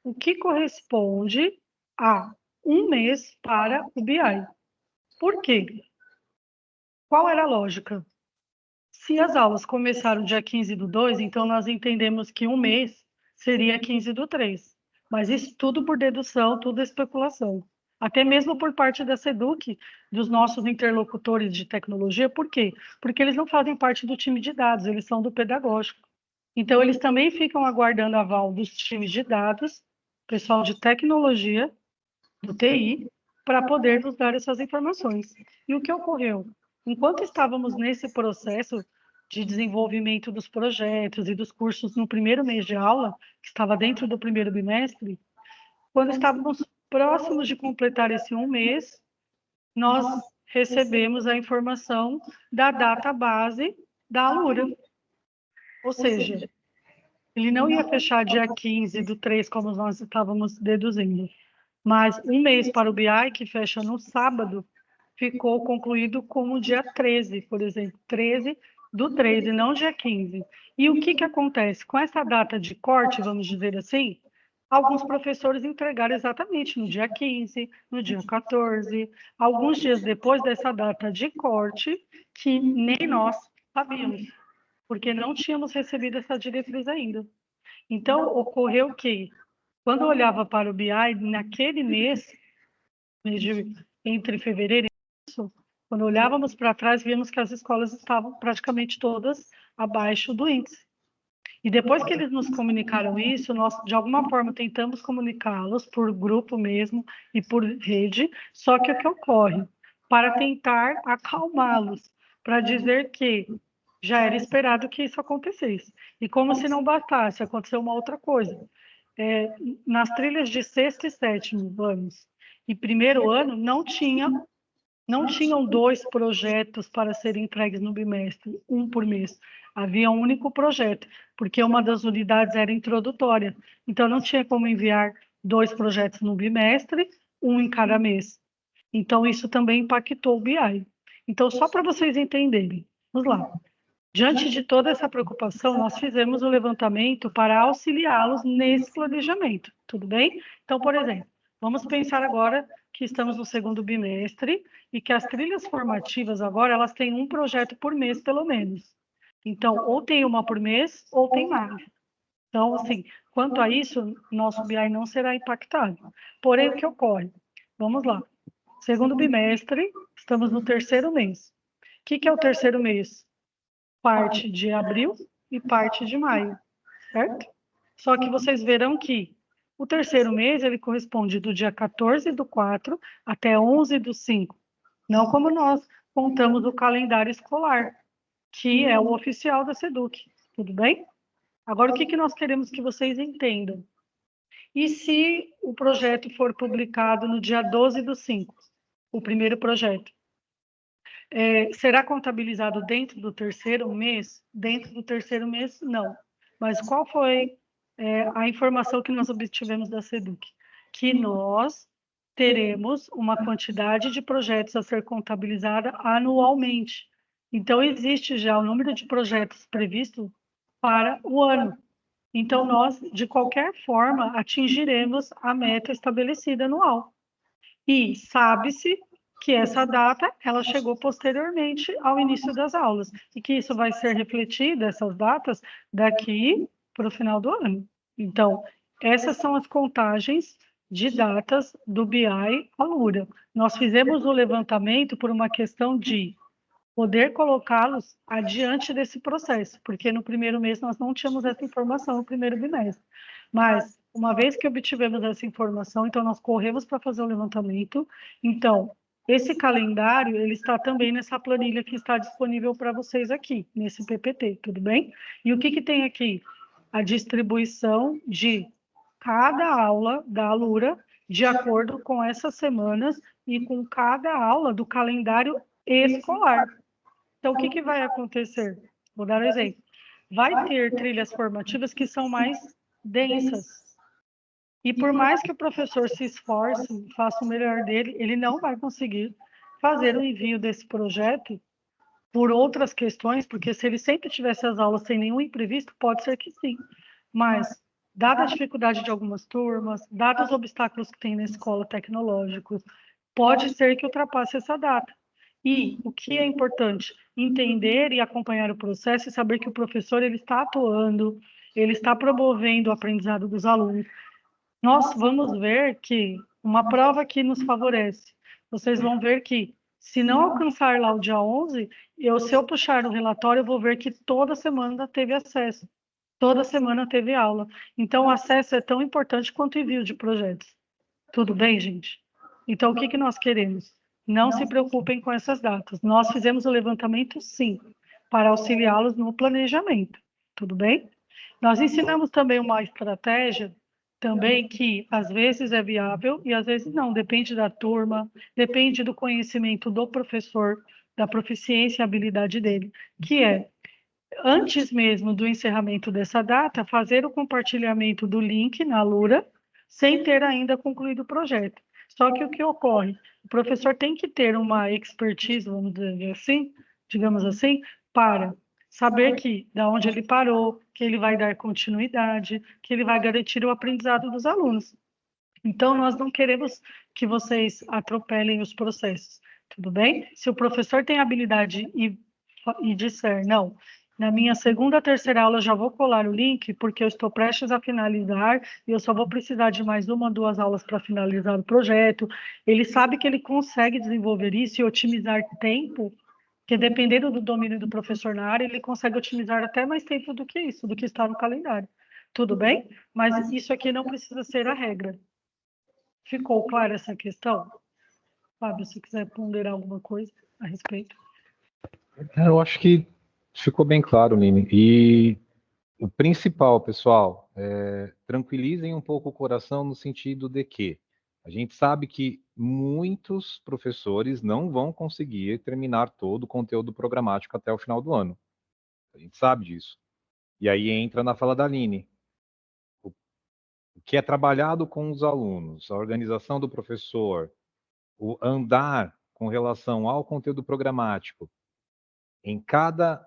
o que corresponde a um mês para o BI. Por quê? Qual era a lógica? Se as aulas começaram dia 15/2, então nós entendemos que um mês seria 15/3. Mas isso tudo por dedução, tudo especulação. Até mesmo por parte da SEDUC, dos nossos interlocutores de tecnologia. Por quê? Porque eles não fazem parte do time de dados, eles são do pedagógico. Então, eles também ficam aguardando aval dos times de dados, pessoal de tecnologia, do TI, para poder nos dar essas informações. E o que ocorreu? Enquanto estávamos nesse processo de desenvolvimento dos projetos e dos cursos no primeiro mês de aula, que estava dentro do primeiro bimestre, quando estávamos próximos de completar esse um mês, nós recebemos a informação da data base da Alura. Ou seja, ele não ia fechar dia 15/3, como nós estávamos deduzindo. Mas um mês para o BI, que fecha no sábado, ficou concluído como dia 13, por exemplo, 13/3, e não dia 15. E o que acontece? Com essa data de corte, vamos dizer assim, alguns professores entregaram exatamente no dia 15, no dia 14, alguns dias depois dessa data de corte, que nem nós sabíamos, porque não tínhamos recebido essa diretriz ainda. Então, ocorreu que, quando eu olhava para o BI, naquele mês entre fevereiro e março, quando olhávamos para trás, víamos que as escolas estavam praticamente todas abaixo do índice. E depois que eles nos comunicaram isso, nós, de alguma forma, tentamos comunicá-los por grupo mesmo e por rede, só que o que ocorre? Para tentar acalmá-los, para dizer que já era esperado que isso acontecesse. E como se não bastasse, aconteceu uma outra coisa. Nas trilhas de sexto e sétimo anos e primeiro ano, não tinham 2 projetos para serem entregues no bimestre, um por mês. Havia um único projeto, porque uma das unidades era introdutória. Então, não tinha como enviar 2 projetos no bimestre, um em cada mês. Então, isso também impactou o BI. Então, só para vocês entenderem, vamos lá. Diante de toda essa preocupação, nós fizemos o levantamento para auxiliá-los nesse planejamento, tudo bem? Então, por exemplo, vamos pensar agora que estamos no segundo bimestre e que as trilhas formativas agora, elas têm um projeto por mês, pelo menos. Então, ou tem uma por mês, ou tem mais. Então, assim, quanto a isso, nosso BI não será impactado. Porém, o que ocorre? Vamos lá. Segundo bimestre, estamos no terceiro mês. O que é o terceiro mês? Parte de abril e parte de maio, certo? Só que vocês verão que o terceiro mês, ele corresponde do dia 14/4 até 11/5, não como nós contamos o calendário escolar, que é o oficial da SEDUC, tudo bem? Agora, o que nós queremos que vocês entendam? E se o projeto for publicado no dia 12/5, o primeiro projeto? Será contabilizado dentro do terceiro mês? Dentro do terceiro mês, não. Mas qual foi a informação que nós obtivemos da SEDUC? Que nós teremos uma quantidade de projetos a ser contabilizada anualmente. Então, existe já o número de projetos previsto para o ano. Então, nós, de qualquer forma, atingiremos a meta estabelecida anual. E sabe-se que essa data, ela chegou posteriormente ao início das aulas, e que isso vai ser refletido, essas datas, daqui para o final do ano. Então, essas são as contagens de datas do BI Alura. Nós fizemos o levantamento por uma questão de poder colocá-los adiante desse processo, porque no primeiro mês nós não tínhamos essa informação no primeiro bimestre. Mas, uma vez que obtivemos essa informação, então nós corremos para fazer o levantamento. Então, esse calendário, ele está também nessa planilha que está disponível para vocês aqui, nesse PPT, tudo bem? E o que que tem aqui? A distribuição de cada aula da Alura, de acordo com essas semanas e com cada aula do calendário escolar. Então, o que que vai acontecer? Vou dar um exemplo. Vai ter trilhas formativas que são mais densas. E por mais que o professor se esforce, faça o melhor dele, ele não vai conseguir fazer o envio desse projeto por outras questões, porque se ele sempre tivesse as aulas sem nenhum imprevisto, pode ser que sim. Mas, dada a dificuldade de algumas turmas, dados os obstáculos que tem na escola tecnológicos, pode ser que ultrapasse essa data. E o que é importante? Entender e acompanhar o processo e saber que o professor ele está atuando, ele está promovendo o aprendizado dos alunos. Nós vamos ver que uma prova que nos favorece. Vocês vão ver que, se não alcançar lá o dia 11, se eu puxar o relatório, eu vou ver que toda semana teve acesso. Toda semana teve aula. Então, o acesso é tão importante quanto o envio de projetos. Tudo bem, gente? Então, o que que nós queremos? Não se preocupem com essas datas. Nós fizemos o levantamento, sim, para auxiliá-los no planejamento. Tudo bem? Nós ensinamos também uma estratégia também que às vezes é viável e às vezes não, depende da turma, depende do conhecimento do professor, da proficiência e habilidade dele, que é, antes mesmo do encerramento dessa data, fazer o compartilhamento do link na Alura, sem ter ainda concluído o projeto. Só que o que ocorre? O professor tem que ter uma expertise, vamos dizer assim, digamos assim, para saber que da onde ele parou, que ele vai dar continuidade, que ele vai garantir o aprendizado dos alunos. Então, nós não queremos que vocês atropelem os processos, tudo bem? Se o professor tem habilidade e disser, não, na minha segunda, terceira aula eu já vou colar o link, porque eu estou prestes a finalizar e eu só vou precisar de mais uma, duas aulas para finalizar o projeto. Ele sabe que ele consegue desenvolver isso e otimizar tempo, porque dependendo do domínio do professor na área, ele consegue otimizar até mais tempo do que isso, do que está no calendário. Tudo bem? Mas isso aqui não precisa ser a regra. Ficou clara essa questão? Fábio, se quiser ponderar alguma coisa a respeito. Eu acho que ficou bem claro, Nini. E o principal, pessoal, tranquilizem um pouco o coração no sentido de que a gente sabe que muitos professores não vão conseguir terminar todo o conteúdo programático até o final do ano. A gente sabe disso. E aí entra na fala da Aline. O que é trabalhado com os alunos, a organização do professor, o andar com relação ao conteúdo programático, em cada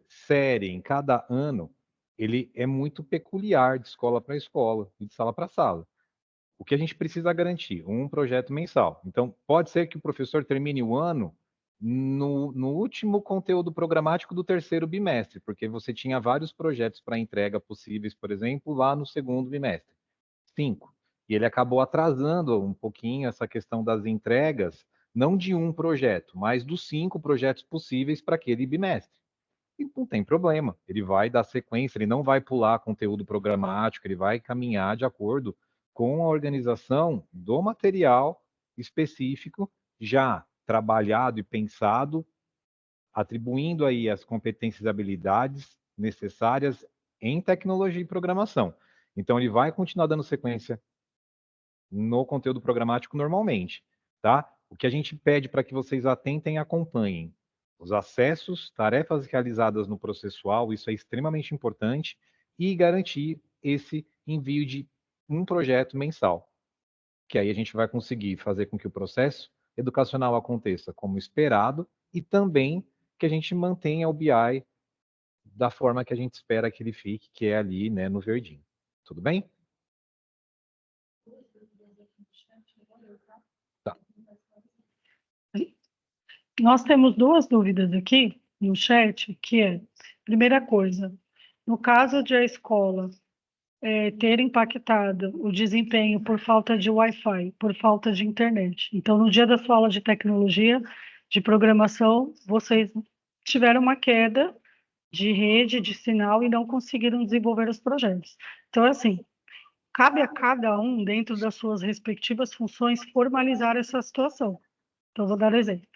série, em cada ano, ele é muito peculiar de escola para escola e de sala para sala. O que a gente precisa garantir? Um projeto mensal. Então, pode ser que o professor termine o ano no último conteúdo programático do terceiro bimestre, porque você tinha vários projetos para entrega possíveis, por exemplo, lá no segundo bimestre. 5. E ele acabou atrasando um pouquinho essa questão das entregas, não de um projeto, mas dos 5 projetos possíveis para aquele bimestre. E não tem problema, ele vai dar sequência, ele não vai pular conteúdo programático, ele vai caminhar de acordo com a organização do material específico, já trabalhado e pensado, atribuindo aí as competências e habilidades necessárias em tecnologia e programação. Então, ele vai continuar dando sequência no conteúdo programático normalmente, tá? O que a gente pede para que vocês atentem e acompanhem os acessos, tarefas realizadas no processual, isso é extremamente importante, e garantir esse envio de um projeto mensal, que aí a gente vai conseguir fazer com que o processo educacional aconteça como esperado e também que a gente mantenha o BI da forma que a gente espera que ele fique, que é ali, né, no verdinho. Tudo bem? Tá. Nós temos duas dúvidas aqui no chat, que é, primeira coisa, no caso de a escola ter impactado o desempenho por falta de Wi-Fi, por falta de internet. Então, no dia da sua aula de tecnologia, de programação, vocês tiveram uma queda de rede, de sinal e não conseguiram desenvolver os projetos. Então, é assim, cabe a cada um, dentro das suas respectivas funções, formalizar essa situação. Então, vou dar um exemplo.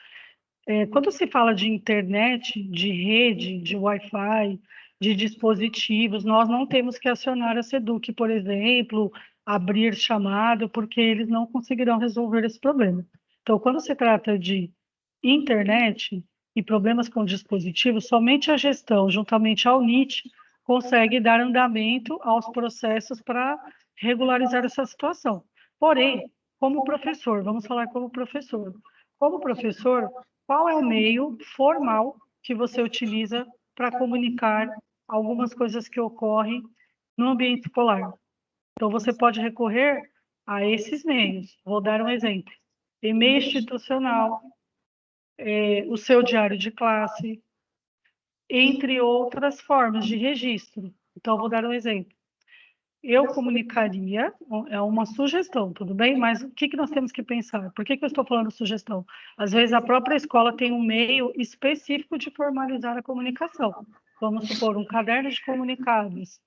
Quando se fala de internet, de rede, de Wi-Fi, de dispositivos, nós não temos que acionar a SEDUC, por exemplo, abrir chamado, porque eles não conseguirão resolver esse problema. Então, quando se trata de internet e problemas com dispositivos, somente a gestão, juntamente ao NIT, consegue dar andamento aos processos para regularizar essa situação. Porém, como professor, vamos falar como professor. Como professor, qual é o meio formal que você utiliza para comunicar algumas coisas que ocorrem no ambiente escolar? Então, você pode recorrer a esses meios. Vou dar um exemplo. E-mail institucional, o seu diário de classe, entre outras formas de registro. Então, vou dar um exemplo. Eu comunicaria, é uma sugestão, tudo bem? Mas o que nós temos que pensar? Por que eu estou falando sugestão? Às vezes a própria escola tem um meio específico de formalizar a comunicação. Vamos supor, um caderno de comunicados.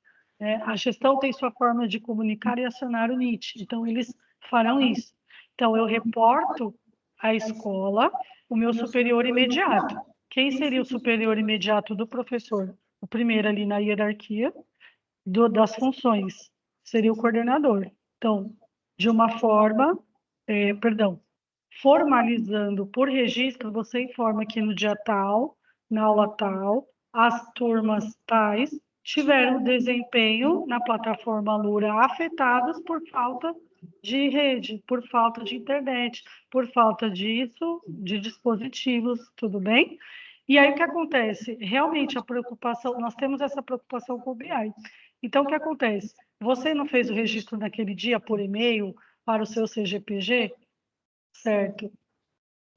A gestão tem sua forma de comunicar e acionar o NIT. Então, eles farão isso. Então, eu reporto à escola o meu superior imediato. Quem seria o superior imediato do professor? O primeiro ali na hierarquia, das funções, seria o coordenador. Então, de uma forma, formalizando por registro, você informa que no dia tal, na aula tal, as turmas tais tiveram desempenho na plataforma Lura afetados por falta de rede, por falta de internet, por falta disso, de dispositivos, tudo bem? E aí o que acontece? Realmente a preocupação, nós temos essa preocupação com o BI. Então, o que acontece? Você não fez o registro naquele dia por e-mail para o seu CGPG, certo?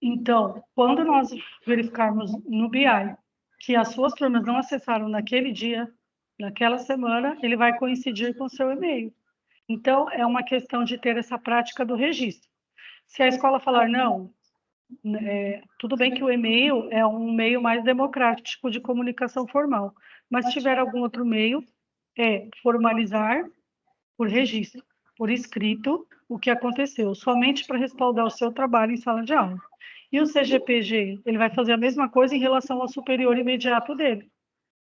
Então, quando nós verificarmos no BI que as suas turmas não acessaram naquele dia, naquela semana, ele vai coincidir com o seu e-mail. Então, é uma questão de ter essa prática do registro. Se a escola falar, não, tudo bem que o e-mail é um meio mais democrático de comunicação formal, mas se tiver algum outro meio, formalizar por registro, por escrito, o que aconteceu, somente para respaldar o seu trabalho em sala de aula. E o CGPG, ele vai fazer a mesma coisa em relação ao superior imediato dele.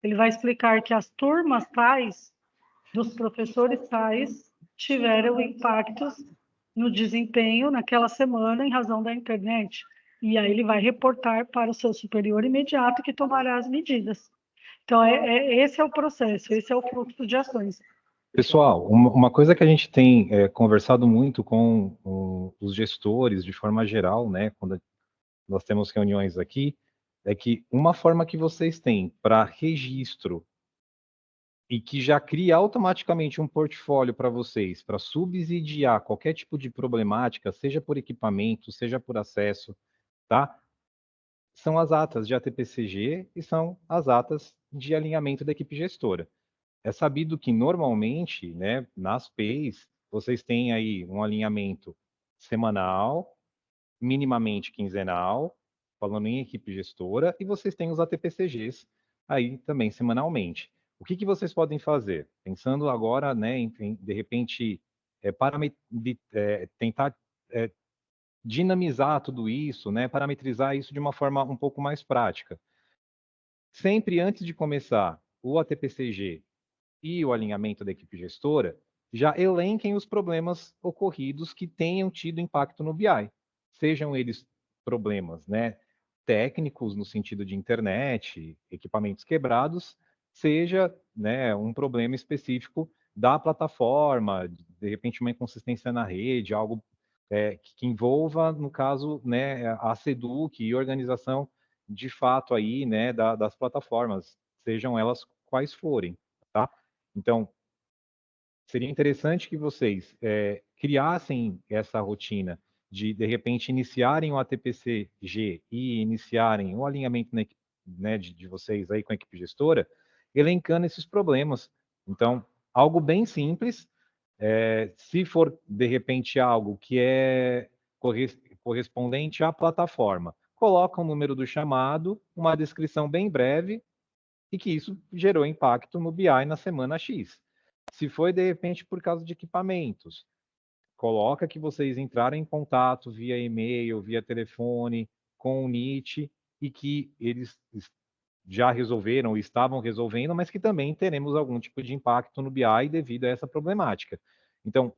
Ele vai explicar que as turmas tais, dos professores tais, tiveram impactos no desempenho naquela semana em razão da internet. E aí ele vai reportar para o seu superior imediato que tomará as medidas. Então, esse é o processo, esse é o fluxo de ações. Pessoal, uma coisa que a gente tem conversado muito com os gestores, de forma geral, né, quando nós temos reuniões aqui, é que uma forma que vocês têm para registro e que já cria automaticamente um portfólio para vocês, para subsidiar qualquer tipo de problemática, seja por equipamento, seja por acesso, tá? São as atas de ATPCG e são as atas de alinhamento da equipe gestora. É sabido que normalmente, né, nas PEIs, vocês têm aí um alinhamento semanal, minimamente quinzenal, falando em equipe gestora, e vocês têm os ATPCGs aí também semanalmente. O que vocês podem fazer? Pensando agora, né, em de repente, tentar dinamizar tudo isso, né, parametrizar isso de uma forma um pouco mais prática. Sempre antes de começar o ATPCG e o alinhamento da equipe gestora, já elenquem os problemas ocorridos que tenham tido impacto no BI. Sejam eles problemas, né, técnicos no sentido de internet, equipamentos quebrados, seja, né, um problema específico da plataforma, de repente uma inconsistência na rede, algo que envolva, no caso, né, a SEDUC e organização de fato aí, né, das plataformas, sejam elas quais forem, tá? Então, seria interessante que vocês criassem essa rotina de repente, iniciarem o ATPC-G e iniciarem o alinhamento né, de vocês aí com a equipe gestora, elencando esses problemas. Então, algo bem simples, se for, de repente, algo que é correspondente à plataforma, coloca o número do chamado, uma descrição bem breve, e que isso gerou impacto no BI na semana X. Se foi, de repente, por causa de equipamentos, coloca que vocês entraram em contato via e-mail, via telefone, com o NIT, e que eles já resolveram, estavam resolvendo, mas que também teremos algum tipo de impacto no BI devido a essa problemática. Então,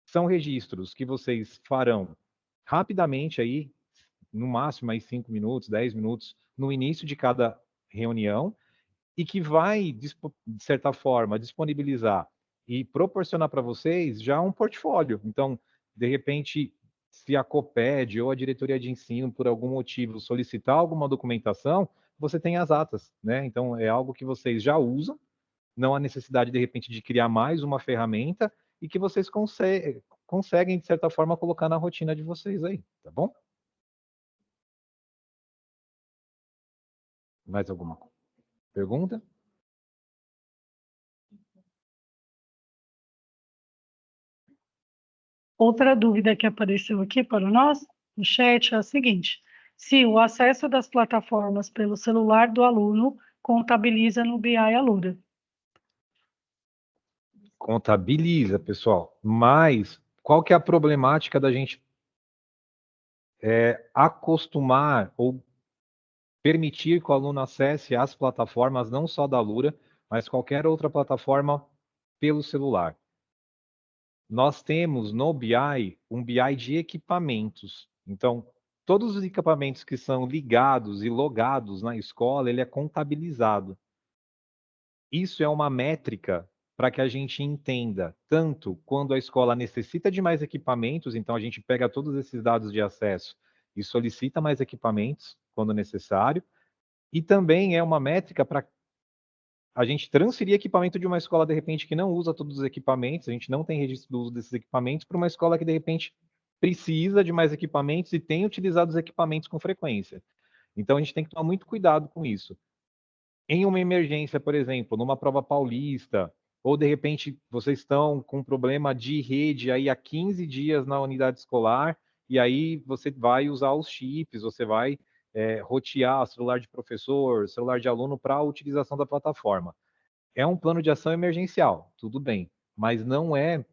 são registros que vocês farão rapidamente aí, no máximo aí 5 minutos, 10 minutos, no início de cada reunião, e que vai, de certa forma, disponibilizar e proporcionar para vocês já um portfólio. Então, de repente, se a COPED ou a diretoria de ensino, por algum motivo, solicitar alguma documentação, você tem as atas, né? Então, é algo que vocês já usam, não há necessidade, de repente, de criar mais uma ferramenta e que vocês conseguem, de certa forma, colocar na rotina de vocês aí, tá bom? Mais alguma pergunta? Outra dúvida que apareceu aqui para nós, no chat, é a seguinte: se o acesso das plataformas pelo celular do aluno contabiliza no BI Alura. Contabiliza, pessoal. Mas qual que é a problemática da gente acostumar ou permitir que o aluno acesse as plataformas, não só da Alura, mas qualquer outra plataforma pelo celular? Nós temos no BI um BI de equipamentos. Então, todos os equipamentos que são ligados e logados na escola, ele é contabilizado. Isso é uma métrica para que a gente entenda tanto quando a escola necessita de mais equipamentos, então a gente pega todos esses dados de acesso e solicita mais equipamentos quando necessário, e também é uma métrica para a gente transferir equipamento de uma escola, de repente, que não usa todos os equipamentos, a gente não tem registro do uso desses equipamentos, para uma escola que, de repente, precisa de mais equipamentos e tem utilizado os equipamentos com frequência. Então, a gente tem que tomar muito cuidado com isso. Em uma emergência, por exemplo, numa prova paulista, ou de repente vocês estão com um problema de rede aí há 15 dias na unidade escolar, e aí você vai usar os chips, você vai rotear celular de professor, celular de aluno para a utilização da plataforma. É um plano de ação emergencial, tudo bem, mas não é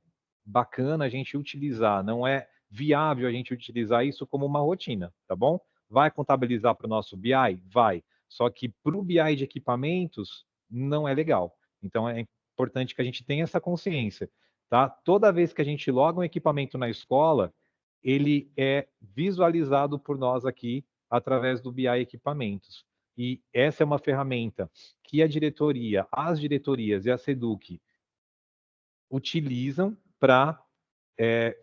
bacana a gente utilizar, não é viável a gente utilizar isso como uma rotina, tá bom? Vai contabilizar para o nosso BI? Vai. Só que para o BI de equipamentos, não é legal. Então, é importante que a gente tenha essa consciência, tá? Toda vez que a gente loga um equipamento na escola, ele é visualizado por nós aqui através do BI Equipamentos. E essa é uma ferramenta que a diretoria, as diretorias e a SEDUC utilizam para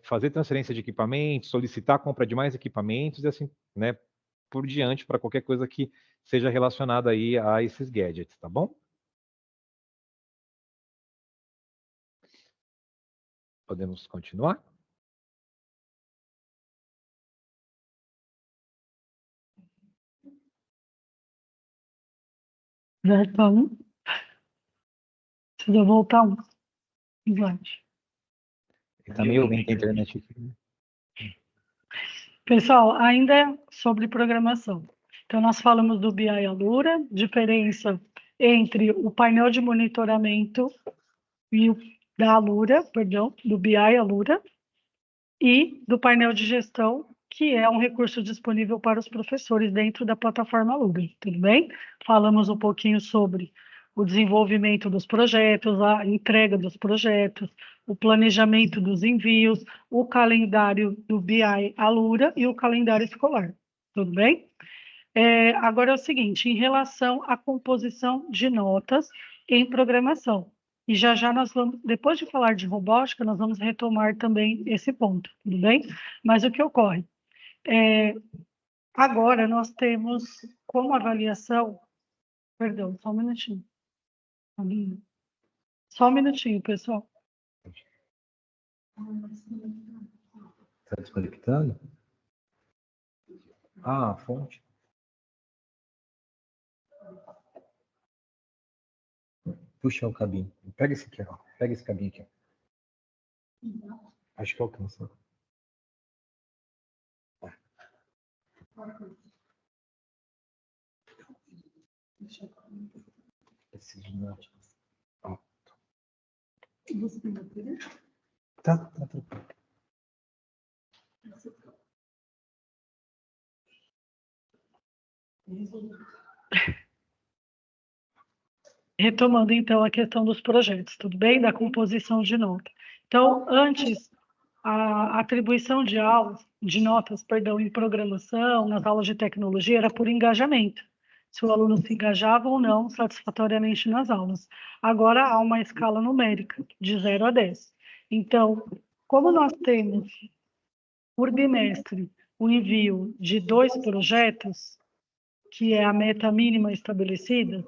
fazer transferência de equipamentos, solicitar a compra de mais equipamentos e assim, né, por diante, para qualquer coisa que seja relacionada aí a esses gadgets, tá bom? Podemos continuar? Então, precisa voltar um slide. Está meio lenta a internet aqui. Pessoal, ainda sobre programação. Então, nós falamos do BI Alura, diferença entre o painel de monitoramento e da Alura, perdão, do BI Alura, e do painel de gestão, que é um recurso disponível para os professores dentro da plataforma Alura, tudo bem? Falamos um pouquinho sobre o desenvolvimento dos projetos, a entrega dos projetos, o planejamento dos envios, o calendário do BI Alura e o calendário escolar, tudo bem? Agora é o seguinte, em relação à composição de notas em programação, e já nós vamos, depois de falar de robótica, nós vamos retomar também esse ponto, tudo bem? Mas o que ocorre? Agora nós temos como avaliação... Perdão, só um minutinho. Só um minutinho, pessoal. Está desconectando? Ah, a fonte. Puxa o cabinho. Pega esse aqui, ó. Pega esse cabinho aqui. Acho que alcança. Esses nóticos. Ó. Tá tranquilo. Retomando, então, a questão dos projetos, tudo bem? Da composição de nota. Então, antes, a atribuição de notas, perdão, em programação, nas aulas de tecnologia, era por engajamento. Se o aluno se engajava ou não satisfatoriamente nas aulas. Agora, há uma escala numérica, de 0 a 10. Então, como nós temos, por bimestre, o envio de 2 projetos, que é a meta mínima estabelecida,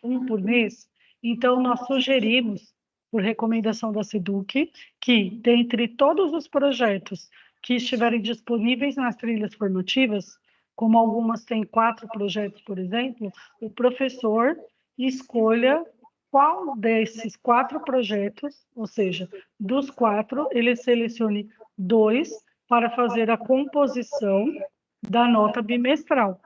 um por mês, então nós sugerimos, por recomendação da SEDUC, que, dentre todos os projetos que estiverem disponíveis nas trilhas formativas, como algumas têm 4 projetos, por exemplo, o professor escolha qual desses 4 projetos, ou seja, dos 4, ele selecione 2 para fazer a composição da nota bimestral,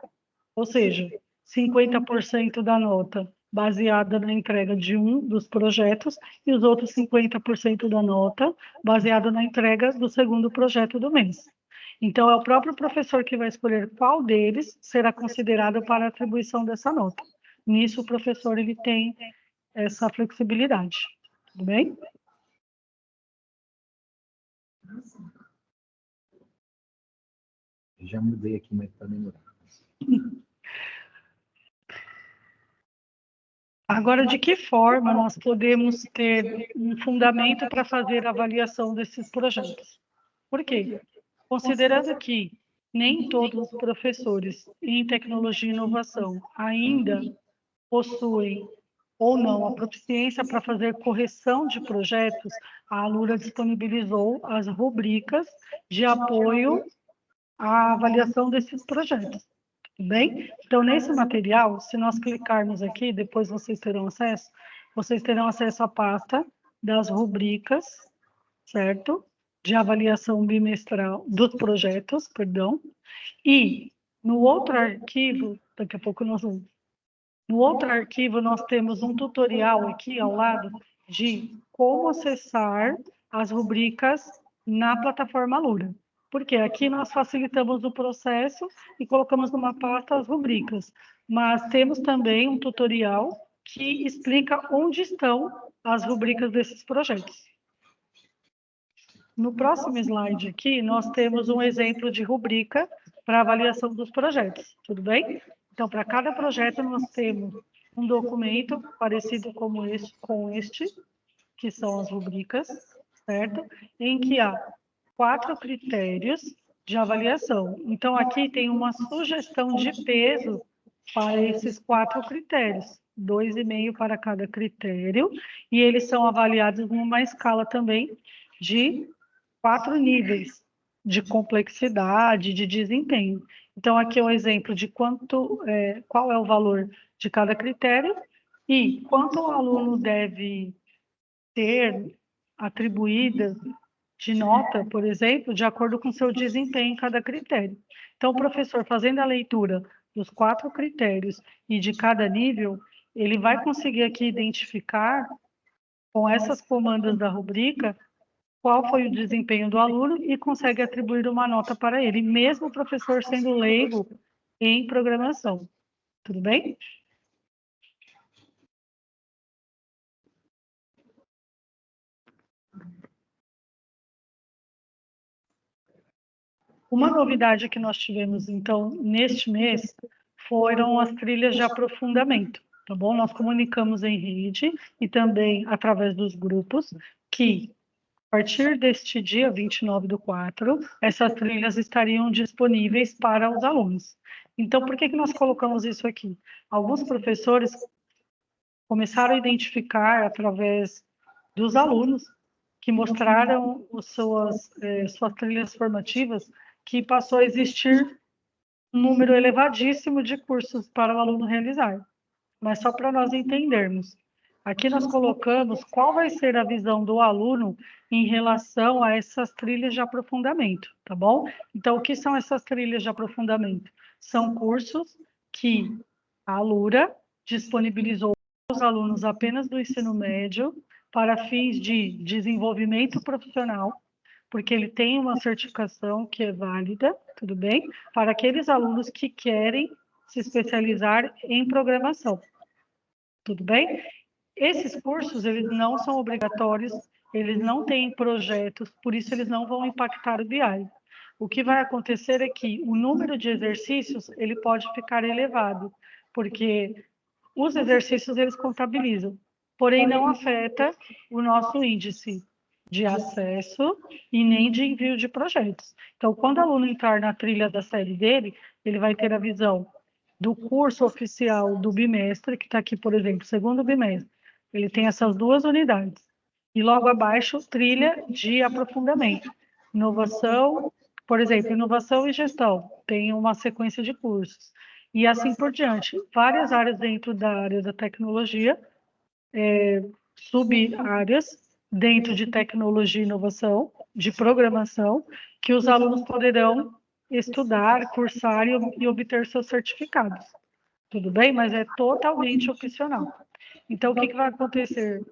ou seja, 50% da nota baseada na entrega de um dos projetos e os outros 50% da nota baseada na entrega do segundo projeto do mês. Então, é o próprio professor que vai escolher qual deles será considerado para a atribuição dessa nota. Nisso, o professor ele tem essa flexibilidade. Tudo bem? Já mudei aqui, mas está demorando. Agora, de que forma nós podemos ter um fundamento para fazer a avaliação desses projetos? Por quê? Considerando que nem todos os professores em tecnologia e inovação ainda possuem ou não a proficiência para fazer correção de projetos, a Alura disponibilizou as rubricas de apoio à avaliação desses projetos. Tudo bem? Então, nesse material, se nós clicarmos aqui, depois vocês terão acesso à pasta das rubricas, certo? De avaliação bimestral dos projetos, perdão. E no outro arquivo, daqui a pouco nós vamos. No outro arquivo, nós temos um tutorial aqui ao lado de como acessar as rubricas na plataforma Alura. Porque aqui nós facilitamos o processo e colocamos numa pasta as rubricas. Mas temos também um tutorial que explica onde estão as rubricas desses projetos. No próximo slide aqui, nós temos um exemplo de rubrica para avaliação dos projetos, tudo bem? Então, para cada projeto, nós temos um documento parecido com este, que são as rubricas, certo? Em que há 4 critérios de avaliação. Então, aqui tem uma sugestão de peso para esses 4 critérios, 2,5 para cada critério, e eles são avaliados numa escala também de 4 níveis de complexidade, de desempenho. Então, aqui é um exemplo de qual é o valor de cada critério e quanto o aluno deve ter atribuída de nota, por exemplo, de acordo com seu desempenho em cada critério. Então, o professor, fazendo a leitura dos 4 critérios e de cada nível, ele vai conseguir aqui identificar, com essas comandas da rubrica, qual foi o desempenho do aluno e consegue atribuir uma nota para ele, mesmo o professor sendo leigo em programação. Tudo bem? Uma novidade que nós tivemos, então, neste mês, foram as trilhas de aprofundamento, tá bom? Nós comunicamos em rede e também através dos grupos que, a partir deste dia 29/4, essas trilhas estariam disponíveis para os alunos. Então, por que que nós colocamos isso aqui? Alguns professores começaram a identificar, através dos alunos, que mostraram suas trilhas formativas, que passou a existir um número elevadíssimo de cursos para o aluno realizar. Mas só para nós entendermos. Aqui nós colocamos qual vai ser a visão do aluno em relação a essas trilhas de aprofundamento, tá bom? Então, o que são essas trilhas de aprofundamento? São cursos que a Alura disponibilizou aos alunos apenas do ensino médio para fins de desenvolvimento profissional, porque ele tem uma certificação que é válida, tudo bem? Para aqueles alunos que querem se especializar em programação. Tudo bem? Esses cursos, eles não são obrigatórios, eles não têm projetos, por isso eles não vão impactar o BI. O que vai acontecer é que o número de exercícios, ele pode ficar elevado, porque os exercícios, eles contabilizam, porém não afeta o nosso índice de acesso e nem de envio de projetos. Então, quando o aluno entrar na trilha da série dele, ele vai ter a visão do curso oficial do bimestre, que está aqui, por exemplo, segundo bimestre. Ele tem essas duas unidades. E logo abaixo, trilha de aprofundamento. Inovação, por exemplo, inovação e gestão. Tem uma sequência de cursos. E assim por diante. Várias áreas dentro da área da tecnologia, sub-áreas dentro de tecnologia e inovação, de programação, que os alunos poderão estudar, cursar e obter seus certificados. Tudo bem? Mas é totalmente opcional. Então, o que vai acontecer?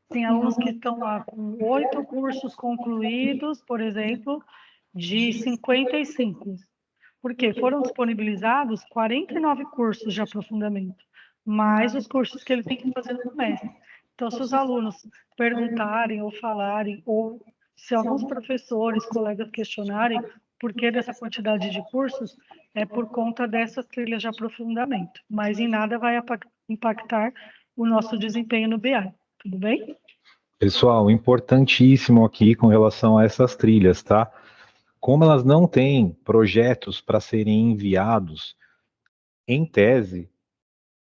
Tem alunos que estão lá com 8 cursos concluídos, por exemplo, de 55. Porque foram disponibilizados 49 cursos de aprofundamento, mais os cursos que ele tem que fazer no mestre. Então, se os alunos perguntarem ou falarem, ou se alguns professores, colegas questionarem por que dessa quantidade de cursos, é por conta dessas trilhas de aprofundamento, mas em nada vai impactar o nosso desempenho no BI, tudo bem? Pessoal, importantíssimo aqui com relação a essas trilhas, tá? Como elas não têm projetos para serem enviados, em tese,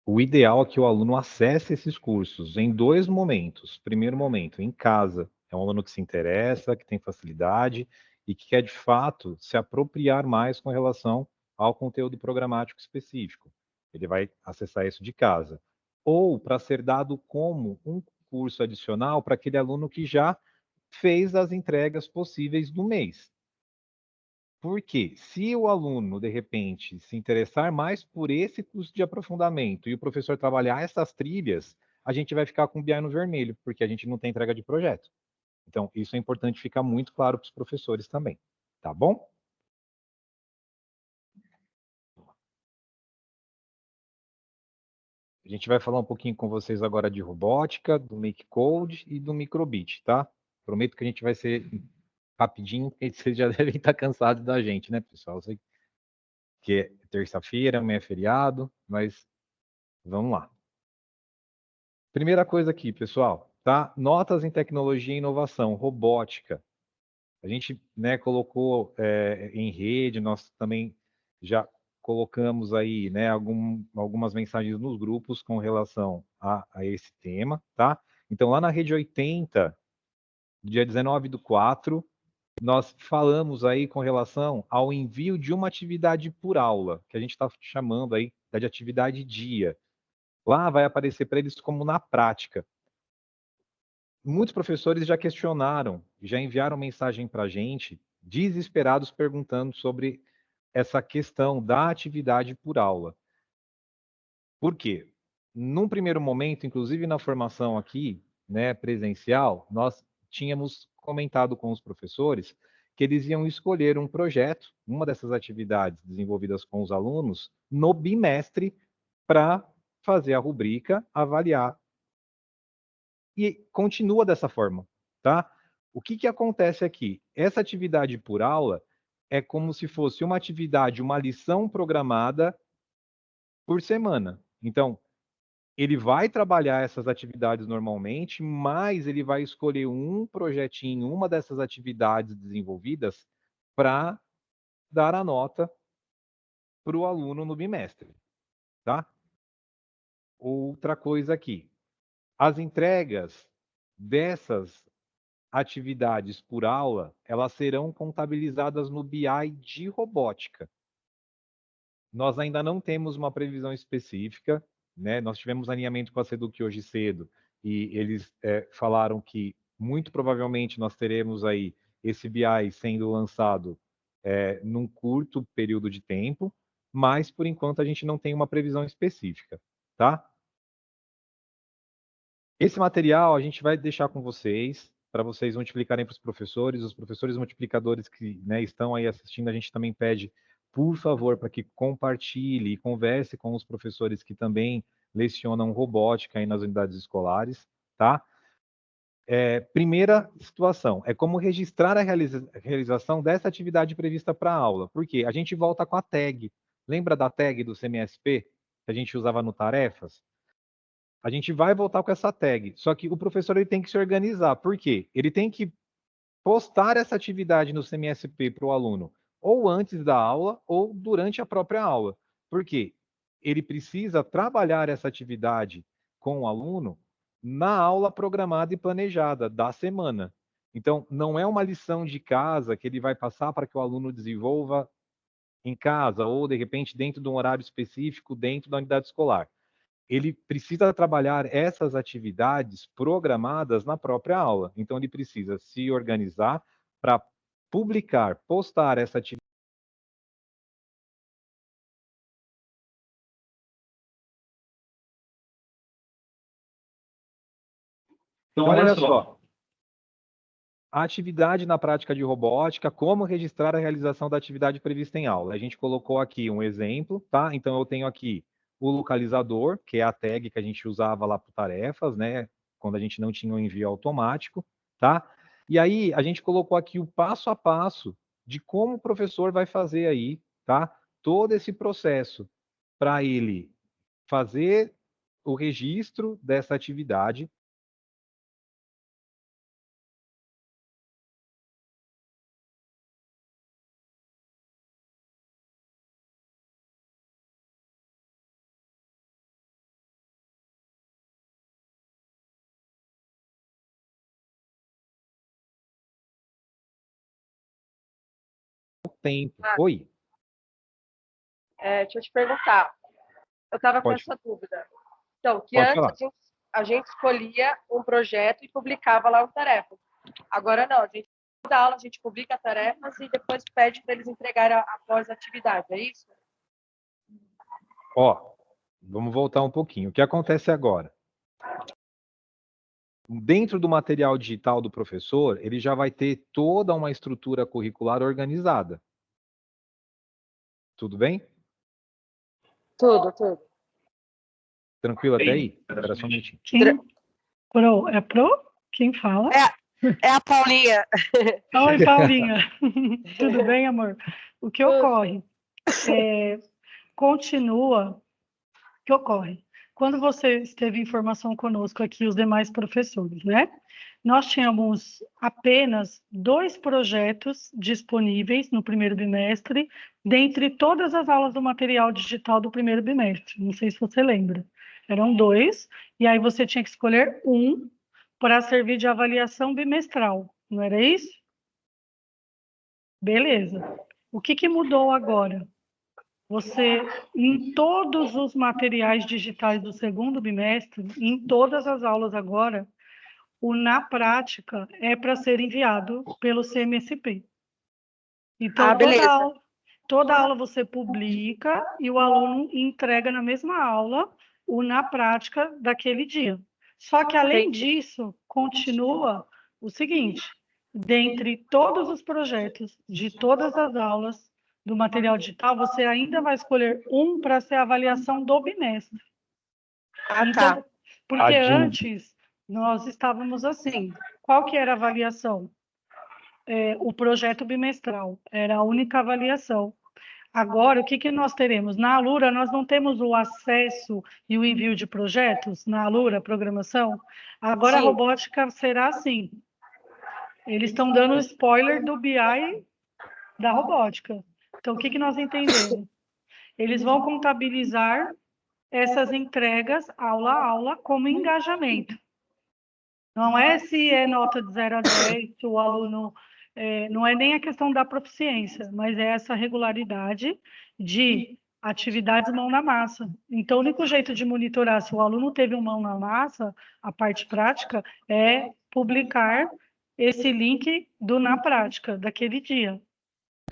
o ideal é que o aluno acesse esses cursos em 2 momentos. Primeiro momento, em casa. É um aluno que se interessa, que tem facilidade e que quer, de fato, se apropriar mais com relação ao conteúdo programático específico. Ele vai acessar isso de casa. Ou para ser dado como um curso adicional para aquele aluno que já fez as entregas possíveis do mês. Porque se o aluno, de repente, se interessar mais por esse curso de aprofundamento e o professor trabalhar essas trilhas, a gente vai ficar com o BI no vermelho, porque a gente não tem entrega de projeto. Então, isso é importante ficar muito claro para os professores também, tá bom? A gente vai falar um pouquinho com vocês agora de robótica, do MakeCode e do Microbit, tá? Prometo que a gente vai ser rapidinho, porque vocês já devem estar cansados da gente, né, pessoal? Eu sei que é terça-feira, amanhã é feriado, mas vamos lá. Primeira coisa aqui, pessoal, tá? Notas em tecnologia e inovação, robótica. A gente, né, colocou em rede, nós também já colocamos aí, né, algumas mensagens nos grupos com relação a esse tema, tá? Então, lá na rede 80, dia 19/4, nós falamos aí com relação ao envio de uma atividade por aula, que a gente está chamando aí de atividade dia. Lá vai aparecer para eles como na prática. Muitos professores já questionaram, já enviaram mensagem para a gente, desesperados, perguntando sobre essa questão da atividade por aula. Por quê? Num primeiro momento, inclusive na formação aqui, né, presencial, nós tínhamos comentado com os professores que eles iam escolher um projeto, uma dessas atividades desenvolvidas com os alunos, no bimestre, para fazer a rubrica, avaliar. E continua dessa forma, tá? O que que acontece aqui? Essa atividade por aula é como se fosse uma atividade, uma lição programada por semana. Então, ele vai trabalhar essas atividades normalmente, mas ele vai escolher um projetinho, uma dessas atividades desenvolvidas para dar a nota para o aluno no bimestre, tá? Outra coisa aqui, as entregas dessas atividades por aula, elas serão contabilizadas no BI de robótica. Nós ainda não temos uma previsão específica, né? Nós tivemos alinhamento com a Seduc hoje cedo e eles falaram que muito provavelmente nós teremos aí esse BI sendo lançado num curto período de tempo, mas por enquanto a gente não tem uma previsão específica, tá? Esse material a gente vai deixar com vocês, para vocês multiplicarem para os professores multiplicadores que, né, estão aí assistindo, a gente também pede, por favor, para que compartilhe e converse com os professores que também lecionam robótica aí nas unidades escolares, tá? Primeira situação, é como registrar a realização dessa atividade prevista para a aula. Por quê? A gente volta com a tag. Lembra da tag do CMSP, que a gente usava no Tarefas? A gente vai voltar com essa tag, só que o professor ele tem que se organizar. Por quê? Ele tem que postar essa atividade no CMSP para o aluno, ou antes da aula, ou durante a própria aula. Por quê? Ele precisa trabalhar essa atividade com o aluno na aula programada e planejada da semana. Então, não é uma lição de casa que ele vai passar para que o aluno desenvolva em casa, ou, de repente, dentro de um horário específico, dentro da unidade escolar. Ele precisa trabalhar essas atividades programadas na própria aula. Então, ele precisa se organizar para publicar, postar essa atividade. Então, olha só. A atividade na prática de robótica, como registrar a realização da atividade prevista em aula. A gente colocou aqui um exemplo, tá? Então, eu tenho aqui o localizador, que é a tag que a gente usava lá para tarefas, né? Quando a gente não tinha o envio automático, tá? E aí, a gente colocou aqui o passo a passo de como o professor vai fazer aí, tá? Todo esse processo para ele fazer o registro dessa atividade. Tempo. Oi? Deixa eu te perguntar. Eu estava com Pode. essa dúvida. Então, que Pode antes falar. a gente escolhia um projeto e publicava lá o tarefa. Agora não, a gente toda aula a gente publica tarefas e depois pede para eles entregarem após a atividade, é isso? Ó, vamos voltar um pouquinho. O que acontece agora? Dentro do material digital do professor, ele já vai ter toda uma estrutura curricular organizada. Tudo bem? Tudo, tudo. Tranquilo até aí? Espera só um minutinho. Pro? É Pro? Quem fala? É a Paulinha. Oi, Paulinha. Tudo bem, amor? O que ocorre? Continua. O que ocorre? Quando você esteve em formação conosco aqui, os demais professores, né? Nós tínhamos apenas 2 projetos disponíveis no primeiro bimestre, dentre todas as aulas do material digital do primeiro bimestre. Não sei se você lembra. Eram 2, e aí você tinha que escolher um para servir de avaliação bimestral, não era isso? Beleza. O que mudou agora? Você, em todos os materiais digitais do segundo bimestre, em todas as aulas agora, o na prática é para ser enviado pelo CMSP. Então, toda aula você publica e o aluno entrega na mesma aula o na prática daquele dia. Só que, além disso, continua o seguinte: dentre todos os projetos de todas as aulas do material digital, você ainda vai escolher um para ser a avaliação do bimestre. Então, porque antes nós estávamos assim, qual que era a avaliação? O projeto bimestral, era a única avaliação. Agora, o que nós teremos? Na Alura, nós não temos o acesso e o envio de projetos, na Alura, programação. Agora, sim. A robótica será assim. Eles estão dando spoiler do BI da robótica. Então, o que nós entendemos? eles vão contabilizar essas entregas aula a aula como engajamento. Não é se é nota de 0 a 10, se o aluno... não é nem a questão da proficiência, mas é essa regularidade de atividades mão na massa. Então, o único jeito de monitorar se o aluno teve um mão na massa, a parte prática, é publicar esse link do na prática, daquele dia.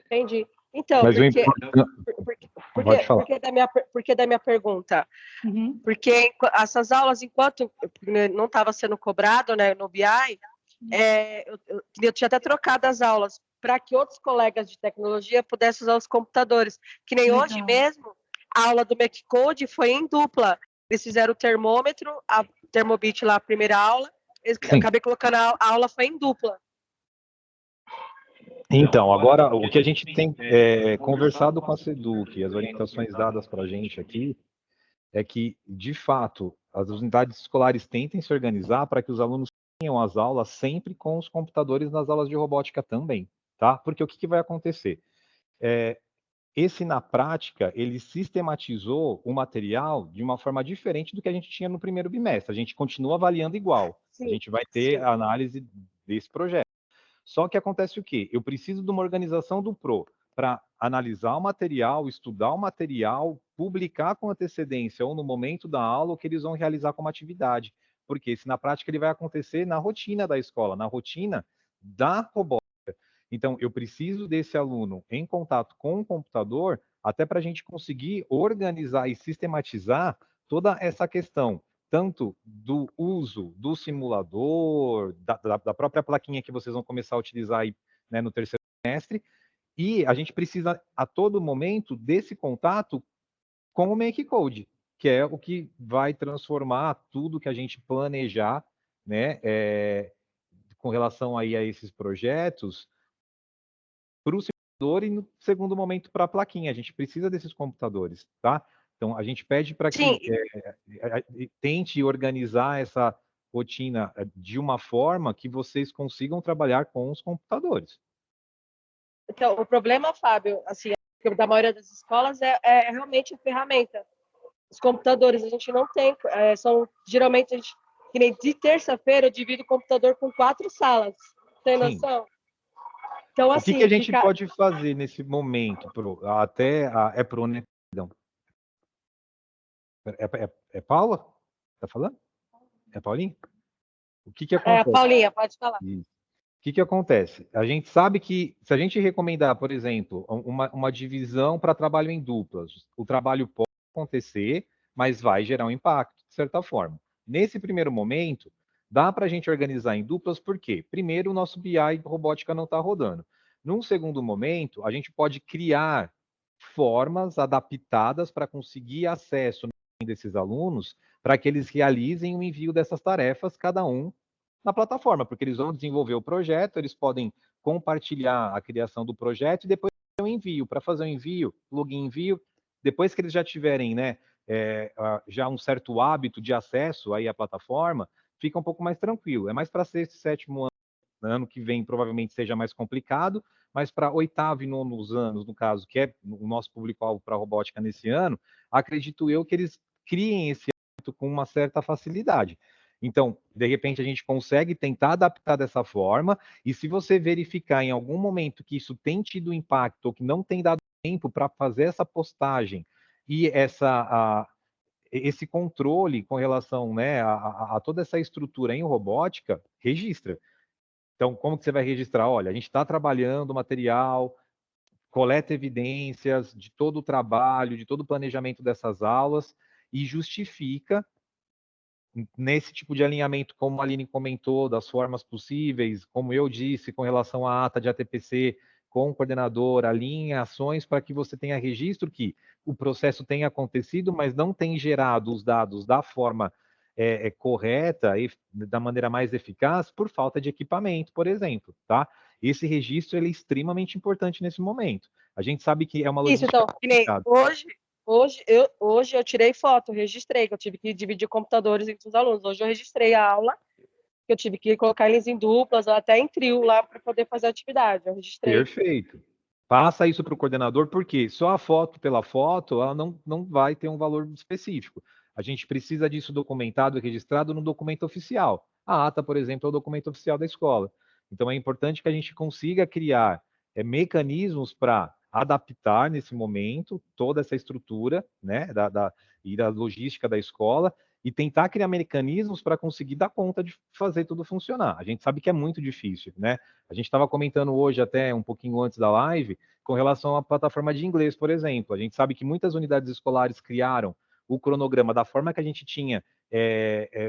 Entendi. Então, Mas o porque, importante... Pode falar. porque da minha pergunta? Uhum. Porque essas aulas, enquanto não estava sendo cobrado, né, no BI, eu tinha até trocado as aulas para que outros colegas de tecnologia pudessem usar os computadores. Que nem Legal. hoje mesmo, a aula do MacCode foi em dupla. Eles fizeram o termômetro, a Thermobit lá, a primeira aula, eu acabei colocando a aula foi em dupla. Então, agora, o que a gente tem conversado com a SEDUC, as orientações dadas para a gente aqui, é que, de fato, as unidades escolares tentem se organizar para que os alunos tenham as aulas sempre com os computadores nas aulas de robótica também, tá? Porque o que vai acontecer? Esse, na prática, ele sistematizou o material de uma forma diferente do que a gente tinha no primeiro bimestre. A gente continua avaliando igual. Sim, a gente vai ter a análise desse projeto. Só que acontece o quê? Eu preciso de uma organização do PRO para analisar o material, estudar o material, publicar com antecedência ou no momento da aula o que eles vão realizar como atividade. Porque se na prática ele vai acontecer na rotina da escola, na rotina da robótica. Então, eu preciso desse aluno em contato com o computador até para a gente conseguir organizar e sistematizar toda essa questão, tanto do uso do simulador, da própria plaquinha que vocês vão começar a utilizar aí, né, no terceiro semestre, e a gente precisa, a todo momento, desse contato com o MakeCode, que é o que vai transformar tudo que a gente planejar, né, com relação aí a esses projetos, para o simulador e, no segundo momento, para a plaquinha. A gente precisa desses computadores, tá? Então, a gente pede para que tente organizar essa rotina de uma forma que vocês consigam trabalhar com os computadores. Então, o problema, Fábio, assim, da maioria das escolas é realmente a ferramenta. Os computadores a gente não tem, geralmente, que nem de terça-feira eu divido o computador com 4 salas, tem noção? Então, assim, o que a gente pode fazer nesse momento, Pro? É Pro, né? Perdão. É Paula? Tá falando? É Paulinha? O que acontece? Paulinha, pode falar. Isso. O que acontece? A gente sabe que, se a gente recomendar, por exemplo, uma divisão para trabalho em duplas, o trabalho pode acontecer, mas vai gerar um impacto, de certa forma. Nesse primeiro momento, dá para a gente organizar em duplas, por quê? Primeiro, o nosso BI robótica não está rodando. Num segundo momento, a gente pode criar formas adaptadas para conseguir acesso desses alunos, para que eles realizem o envio dessas tarefas, cada um na plataforma, porque eles vão desenvolver o projeto, eles podem compartilhar a criação do projeto e depois fazer um envio. Para fazer o envio, login envio, depois que eles já tiverem, né, já um certo hábito de acesso aí à plataforma, fica um pouco mais tranquilo. É mais para sexto e sétimo ano que vem, provavelmente seja mais complicado, mas para oitavo e nono anos, no caso, que é o nosso público-alvo para a robótica nesse ano, acredito eu que eles criem esse hábito com uma certa facilidade. Então, de repente, a gente consegue tentar adaptar dessa forma, e se você verificar em algum momento que isso tem tido impacto, ou que não tem dado tempo para fazer essa postagem e esse controle com relação, né, a toda essa estrutura em robótica, registra. Então, como que você vai registrar? Olha, a gente está trabalhando material, coleta evidências de todo o trabalho, de todo o planejamento dessas aulas e justifica nesse tipo de alinhamento, como a Aline comentou, das formas possíveis, como eu disse, com relação à ata de ATPC, com o coordenador, alinha ações para que você tenha registro que o processo tenha acontecido, mas não tem gerado os dados da forma correta e da maneira mais eficaz por falta de equipamento, por exemplo, tá? Esse registro ele é extremamente importante nesse momento. A gente sabe que é uma logística... Isso, então, que nem hoje eu tirei foto, registrei, que eu tive que dividir computadores entre os alunos. Hoje eu registrei a aula, que eu tive que colocar eles em duplas, até em trio lá, para poder fazer a atividade. Eu registrei. Perfeito. Passa isso para o coordenador, porque só a foto pela foto, ela não vai ter um valor específico. A gente precisa disso documentado e registrado no documento oficial. A ata, por exemplo, é o documento oficial da escola. Então, é importante que a gente consiga criar mecanismos para adaptar, nesse momento, toda essa estrutura, né, e da logística da escola, e tentar criar mecanismos para conseguir dar conta de fazer tudo funcionar. A gente sabe que é muito difícil, né? A gente estava comentando hoje, até um pouquinho antes da live, com relação à plataforma de inglês, por exemplo. A gente sabe que muitas unidades escolares criaram o cronograma da forma que a gente tinha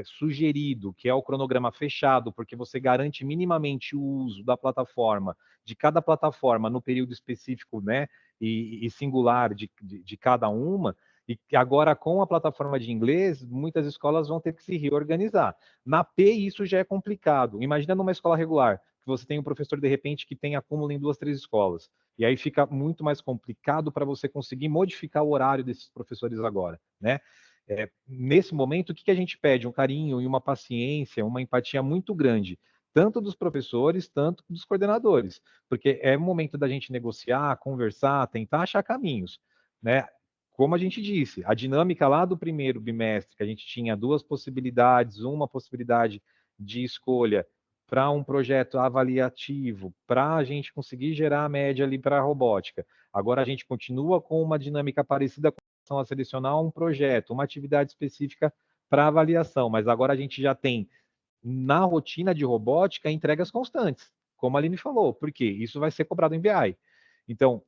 sugerido, que é o cronograma fechado, porque você garante minimamente o uso da plataforma, de cada plataforma no período específico, né, e singular de cada uma, e agora com a plataforma de inglês, muitas escolas vão ter que se reorganizar. Na P, isso já é complicado. Imagina numa escola regular, que você tem um professor, de repente, que tem acúmulo em 2, 3 escolas. E aí fica muito mais complicado para você conseguir modificar o horário desses professores agora, né? Nesse momento, o que a gente pede? Um carinho e uma paciência, uma empatia muito grande, tanto dos professores, tanto dos coordenadores, porque é o momento da gente negociar, conversar, tentar achar caminhos, né? Como a gente disse, a dinâmica lá do primeiro bimestre, que a gente tinha 2 possibilidades, uma possibilidade de escolha para um projeto avaliativo, para a gente conseguir gerar a média ali para a robótica. Agora a gente continua com uma dinâmica parecida com relação a selecionar um projeto, uma atividade específica para avaliação, mas agora a gente já tem na rotina de robótica entregas constantes, como a Aline falou, porque isso vai ser cobrado em BI. Então,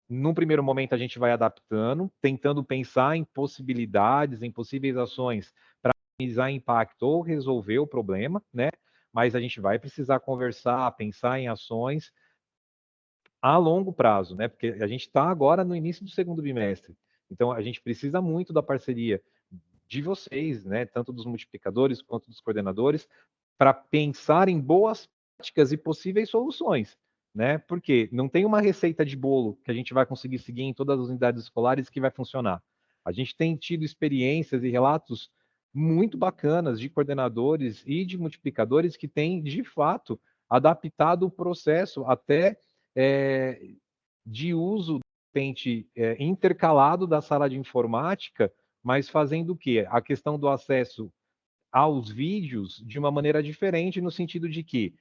num primeiro momento a gente vai adaptando, tentando pensar em possibilidades, em possíveis ações para minimizar impacto ou resolver o problema, né? Mas a gente vai precisar conversar, pensar em ações a longo prazo, né? Porque a gente está agora no início do segundo bimestre. Então, a gente precisa muito da parceria de vocês, né? Tanto dos multiplicadores quanto dos coordenadores, para pensar em boas práticas e possíveis soluções, né? Porque não tem uma receita de bolo que a gente vai conseguir seguir em todas as unidades escolares que vai funcionar. A gente tem tido experiências e relatos muito bacanas de coordenadores e de multiplicadores que têm, de fato, adaptado o processo até de uso, de repente, intercalado da sala de informática, mas fazendo o quê? A questão do acesso aos vídeos de uma maneira diferente, no sentido de que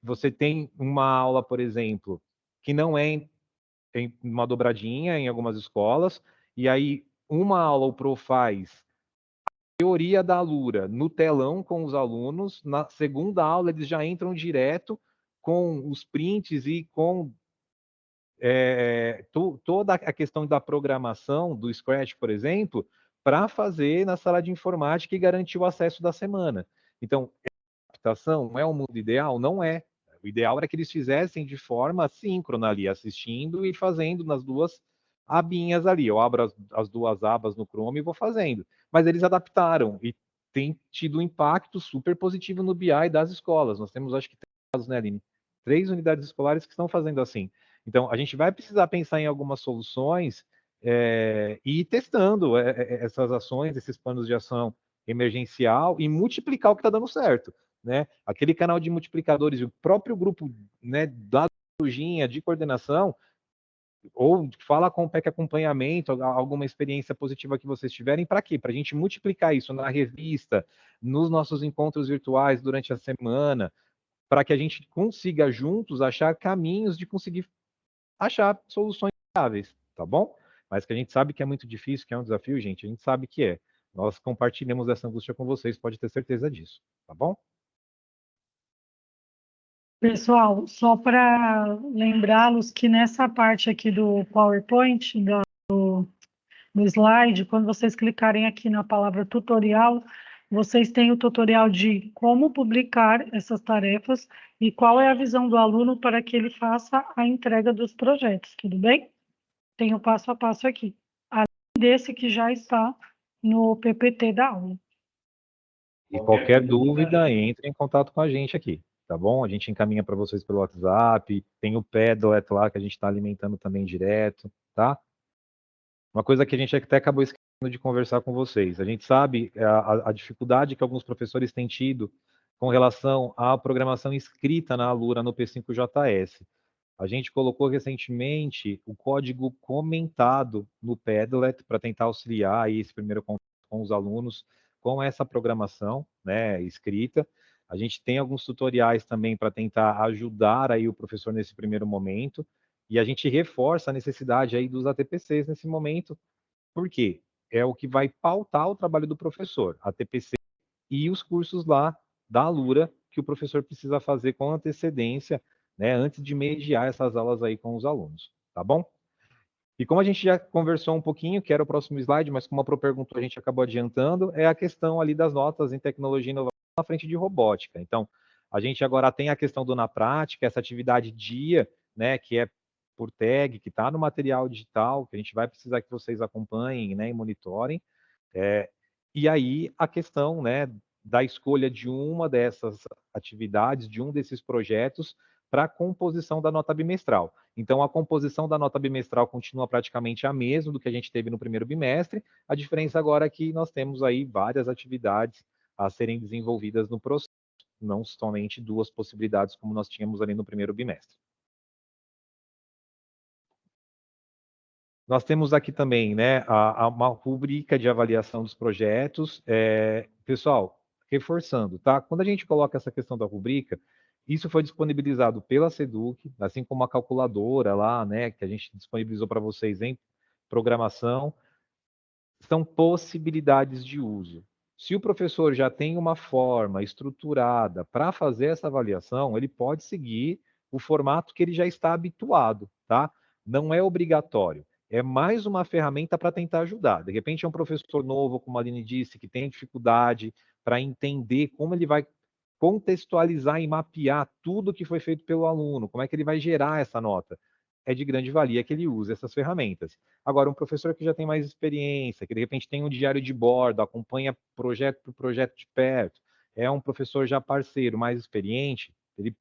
você tem uma aula, por exemplo, que não é em uma dobradinha em algumas escolas, e aí uma aula o Pro faz teoria da Alura no telão com os alunos, na segunda aula eles já entram direto com os prints e com toda a questão da programação do Scratch, por exemplo, para fazer na sala de informática e garantir o acesso da semana. Então, a adaptação é o mundo ideal? Não é. O ideal era que eles fizessem de forma síncrona ali, assistindo e fazendo nas duas abinhas ali. Eu abro as duas abas no Chrome e vou fazendo. Mas eles adaptaram e tem tido um impacto super positivo no BI das escolas. Nós temos, acho que, 3 casos, né, Aline? 3 unidades escolares que estão fazendo assim. Então, a gente vai precisar pensar em algumas soluções e ir testando essas ações, esses planos de ação emergencial e multiplicar o que está dando certo, né? Aquele canal de multiplicadores, o próprio grupo, né, da lojinha de coordenação, ou fala com o PEC acompanhamento, alguma experiência positiva que vocês tiverem, para quê? Para a gente multiplicar isso na revista, nos nossos encontros virtuais durante a semana, para que a gente consiga juntos achar caminhos de conseguir achar soluções viáveis, tá bom? Mas que a gente sabe que é muito difícil, que é um desafio, gente, a gente sabe que é. Nós compartilhamos essa angústia com vocês, pode ter certeza disso, tá bom? Pessoal, só para lembrá-los que nessa parte aqui do PowerPoint, no slide, quando vocês clicarem aqui na palavra tutorial, vocês têm o tutorial de como publicar essas tarefas e qual é a visão do aluno para que ele faça a entrega dos projetos, tudo bem? Tem o passo a passo aqui, além desse que já está no PPT da aula. E qualquer dúvida, entre em contato com a gente aqui, tá bom? A gente encaminha para vocês pelo WhatsApp, tem o Padlet lá que a gente está alimentando também direto, tá? Uma coisa que a gente até acabou esquecendo de conversar com vocês. A gente sabe a dificuldade que alguns professores têm tido com relação à programação escrita na Alura no P5JS. A gente colocou recentemente o código comentado no Padlet para tentar auxiliar aí esse primeiro contato com os alunos com essa programação, né, escrita. A gente tem alguns tutoriais também para tentar ajudar aí o professor nesse primeiro momento, e a gente reforça a necessidade aí dos ATPCs nesse momento. Por quê? É o que vai pautar o trabalho do professor, ATPC e os cursos lá da Alura que o professor precisa fazer com antecedência, né, antes de mediar essas aulas aí com os alunos, tá bom? E como a gente já conversou um pouquinho, que era o próximo slide, mas como a Pro perguntou, a gente acabou adiantando, é a questão ali das notas em tecnologia e inovação na frente de robótica. Então, a gente agora tem a questão do na prática, essa atividade dia, né, que é por tag, que está no material digital, que a gente vai precisar que vocês acompanhem, né, e monitorem. E aí a questão, né, da escolha de uma dessas atividades, de um desses projetos, para a composição da nota bimestral. Então, a composição da nota bimestral continua praticamente a mesma do que a gente teve no primeiro bimestre. A diferença agora é que nós temos aí várias atividades a serem desenvolvidas no processo, não somente duas possibilidades como nós tínhamos ali no primeiro bimestre. Nós temos aqui também, né, uma rubrica de avaliação dos projetos. Pessoal, reforçando, tá? Quando a gente coloca essa questão da rubrica, isso foi disponibilizado pela SEDUC, assim como a calculadora lá, né, que a gente disponibilizou para vocês em programação. São possibilidades de uso. Se o professor já tem uma forma estruturada para fazer essa avaliação, ele pode seguir o formato que ele já está habituado, tá? Não é obrigatório. É mais uma ferramenta para tentar ajudar. De repente, é um professor novo, como a Aline disse, que tem dificuldade para entender como ele vai contextualizar e mapear tudo que foi feito pelo aluno, como é que ele vai gerar essa nota. É de grande valia que ele use essas ferramentas. Agora, um professor que já tem mais experiência, que de repente tem um diário de bordo, acompanha projeto por projeto de perto, é um professor já parceiro, mais experiente, ele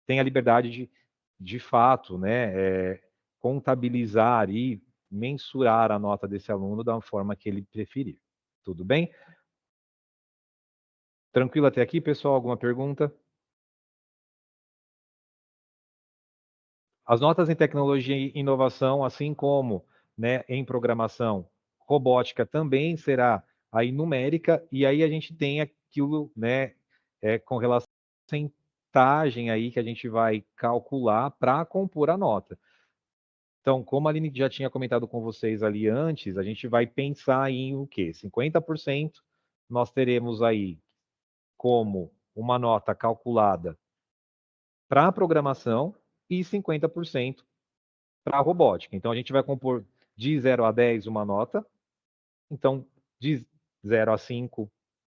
tem a liberdade de fato, né, contabilizar e mensurar a nota desse aluno da forma que ele preferir. Tudo bem? Tranquilo até aqui, pessoal? Alguma pergunta? As notas em tecnologia e inovação, assim como, né, em programação, robótica também será aí numérica, e aí a gente tem aquilo, né, com relação à porcentagem aí que a gente vai calcular para compor a nota. Então, como a Aline já tinha comentado com vocês ali antes, a gente vai pensar em o quê? 50% nós teremos aí como uma nota calculada para a programação e 50% para a robótica. Então, a gente vai compor de 0 a 10 uma nota. Então, de 0 a 5,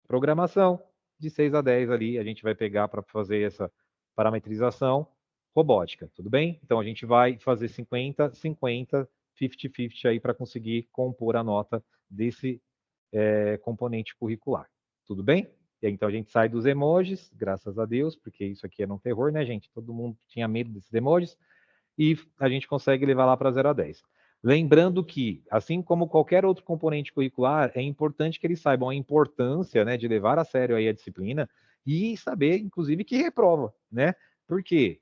programação. De 6 a 10 ali, a gente vai pegar para fazer essa parametrização robótica. Tudo bem? Então, a gente vai fazer 50, 50, 50-50 aí para conseguir compor a nota desse componente curricular. Tudo bem? E aí, então, a gente sai dos emojis, graças a Deus, porque isso aqui era um terror, né, gente? Todo mundo tinha medo desses emojis. E a gente consegue levar lá para 0 a 10. Lembrando que, assim como qualquer outro componente curricular, é importante que eles saibam a importância, né, de levar a sério aí a disciplina e saber, inclusive, que reprova, né? Por quê?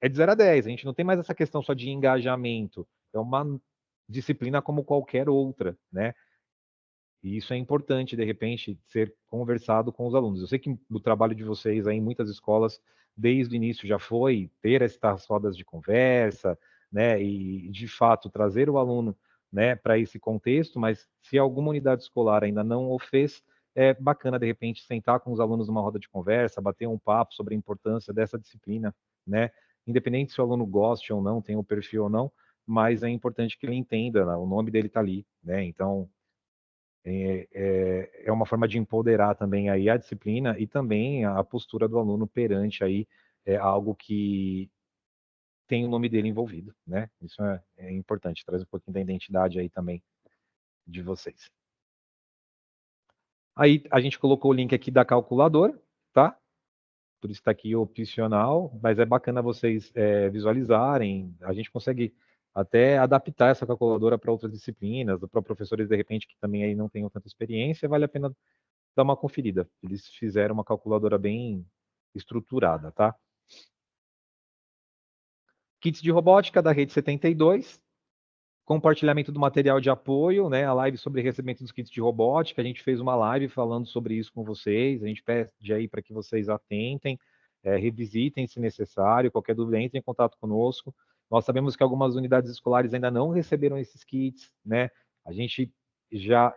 É de 0 a 10, a gente não tem mais essa questão só de engajamento, é uma disciplina como qualquer outra, né? E isso é importante, de repente, ser conversado com os alunos. Eu sei que o trabalho de vocês aí em muitas escolas, desde o início, já foi ter essas rodas de conversa, né, e de fato trazer o aluno, né, para esse contexto, mas se alguma unidade escolar ainda não o fez, é bacana, de repente, sentar com os alunos numa roda de conversa, bater um papo sobre a importância dessa disciplina, né, independente se o aluno goste ou não, tem o perfil ou não, mas é importante que ele entenda, né, o nome dele está ali, né, então é uma forma de empoderar também aí a disciplina e também a postura do aluno perante aí algo que tem o nome dele envolvido, né? Isso é importante, traz um pouquinho da identidade aí também de vocês. Aí a gente colocou o link aqui da calculadora, tá? Por isso está aqui opcional, mas é bacana vocês visualizarem. A gente consegue até adaptar essa calculadora para outras disciplinas, para professores, de repente, que também aí não tenham tanta experiência, vale a pena dar uma conferida. Eles fizeram uma calculadora bem estruturada, tá? Kits de robótica da Rede 72, compartilhamento do material de apoio, né? A live sobre recebimento dos kits de robótica. A gente fez uma live falando sobre isso com vocês. A gente pede aí para que vocês atentem, revisitem se necessário. Qualquer dúvida, entre em contato conosco. Nós sabemos que algumas unidades escolares ainda não receberam esses kits, né? A gente já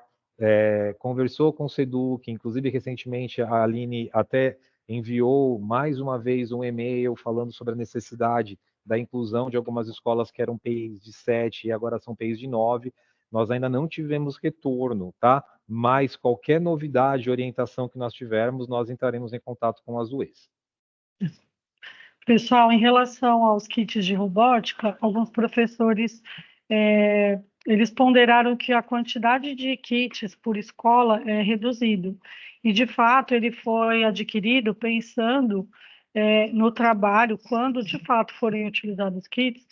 conversou com o SEDUC, inclusive recentemente a Aline até enviou mais uma vez um e-mail falando sobre a necessidade da inclusão de algumas escolas que eram PIs de 7 e agora são PIs de 9. Nós ainda não tivemos retorno, tá? Mas qualquer novidade, orientação que nós tivermos, nós entraremos em contato com as UEs. Pessoal, em relação aos kits de robótica, alguns professores eles ponderaram que a quantidade de kits por escola é reduzido. E, de fato, ele foi adquirido pensando no trabalho, quando, de fato, forem utilizados kits,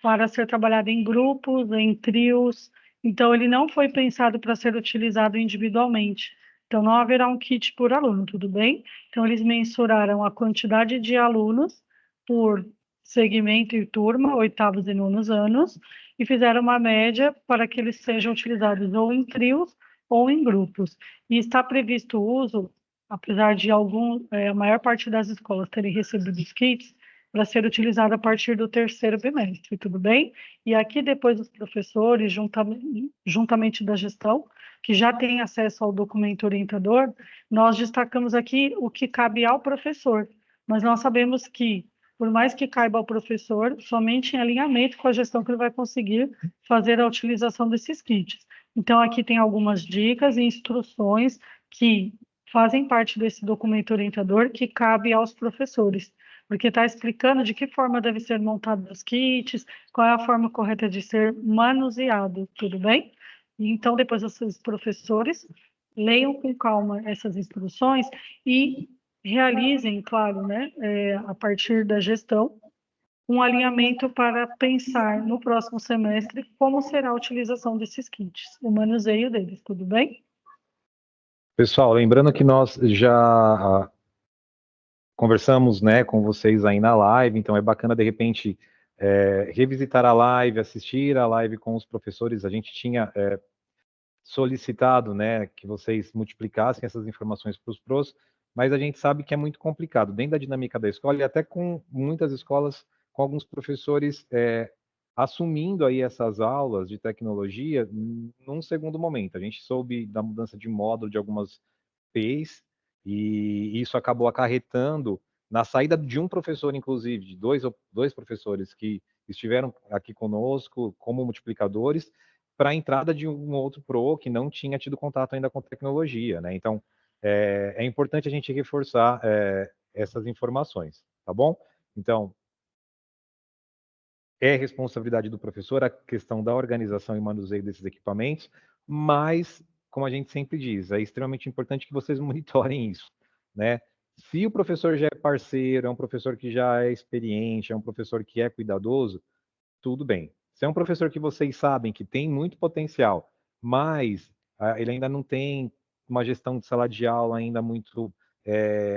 para ser trabalhado em grupos, em trios. Então, ele não foi pensado para ser utilizado individualmente. Então, não haverá um kit por aluno, tudo bem? Então, eles mensuraram a quantidade de alunos por segmento e turma, oitavos e nonos anos, e fizeram uma média para que eles sejam utilizados ou em trios ou em grupos. E está previsto o uso, apesar de a maior parte das escolas terem recebido os kits, para ser utilizado a partir do terceiro bimestre, tudo bem? E aqui depois os professores, juntamente da gestão, que já tem acesso ao documento orientador, nós destacamos aqui o que cabe ao professor, mas nós sabemos que por mais que caiba ao professor, somente em alinhamento com a gestão que ele vai conseguir fazer a utilização desses kits. Então, aqui tem algumas dicas e instruções que fazem parte desse documento orientador que cabe aos professores, porque está explicando de que forma deve ser montado os kits, qual é a forma correta de ser manuseado, tudo bem? Então, depois os professores leiam com calma essas instruções e realizem, claro, né, a partir da gestão, um alinhamento para pensar no próximo semestre como será a utilização desses kits, o manuseio deles, tudo bem? Pessoal, lembrando que nós já conversamos, né, com vocês aí na live, então é bacana, de repente, revisitar a live, assistir a live com os professores. A gente tinha solicitado, né, que vocês multiplicassem essas informações para os pros, mas a gente sabe que é muito complicado, dentro da dinâmica da escola, e até com muitas escolas, com alguns professores assumindo aí essas aulas de tecnologia num segundo momento. A gente soube da mudança de módulo de algumas PEIs, e isso acabou acarretando na saída de um professor, inclusive, de dois professores que estiveram aqui conosco como multiplicadores, para a entrada de um outro PRO que não tinha tido contato ainda com tecnologia, né? Então, é importante a gente reforçar essas informações, tá bom? Então, é responsabilidade do professor a questão da organização e manuseio desses equipamentos, mas, como a gente sempre diz, é extremamente importante que vocês monitorem isso, né? Se o professor já é parceiro, é um professor que já é experiente, é um professor que é cuidadoso, tudo bem. Se é um professor que vocês sabem que tem muito potencial, mas ele ainda não tem uma gestão de sala de aula ainda muito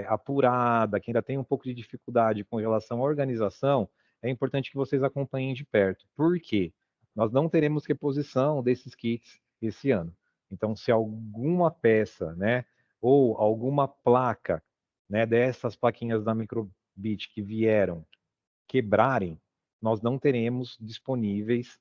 apurada, que ainda tem um pouco de dificuldade com relação à organização, é importante que vocês acompanhem de perto. Por quê? Nós não teremos reposição desses kits esse ano. Então, se alguma peça, né, ou alguma placa, né, dessas plaquinhas da Microbit que vieram quebrarem, nós não teremos disponíveis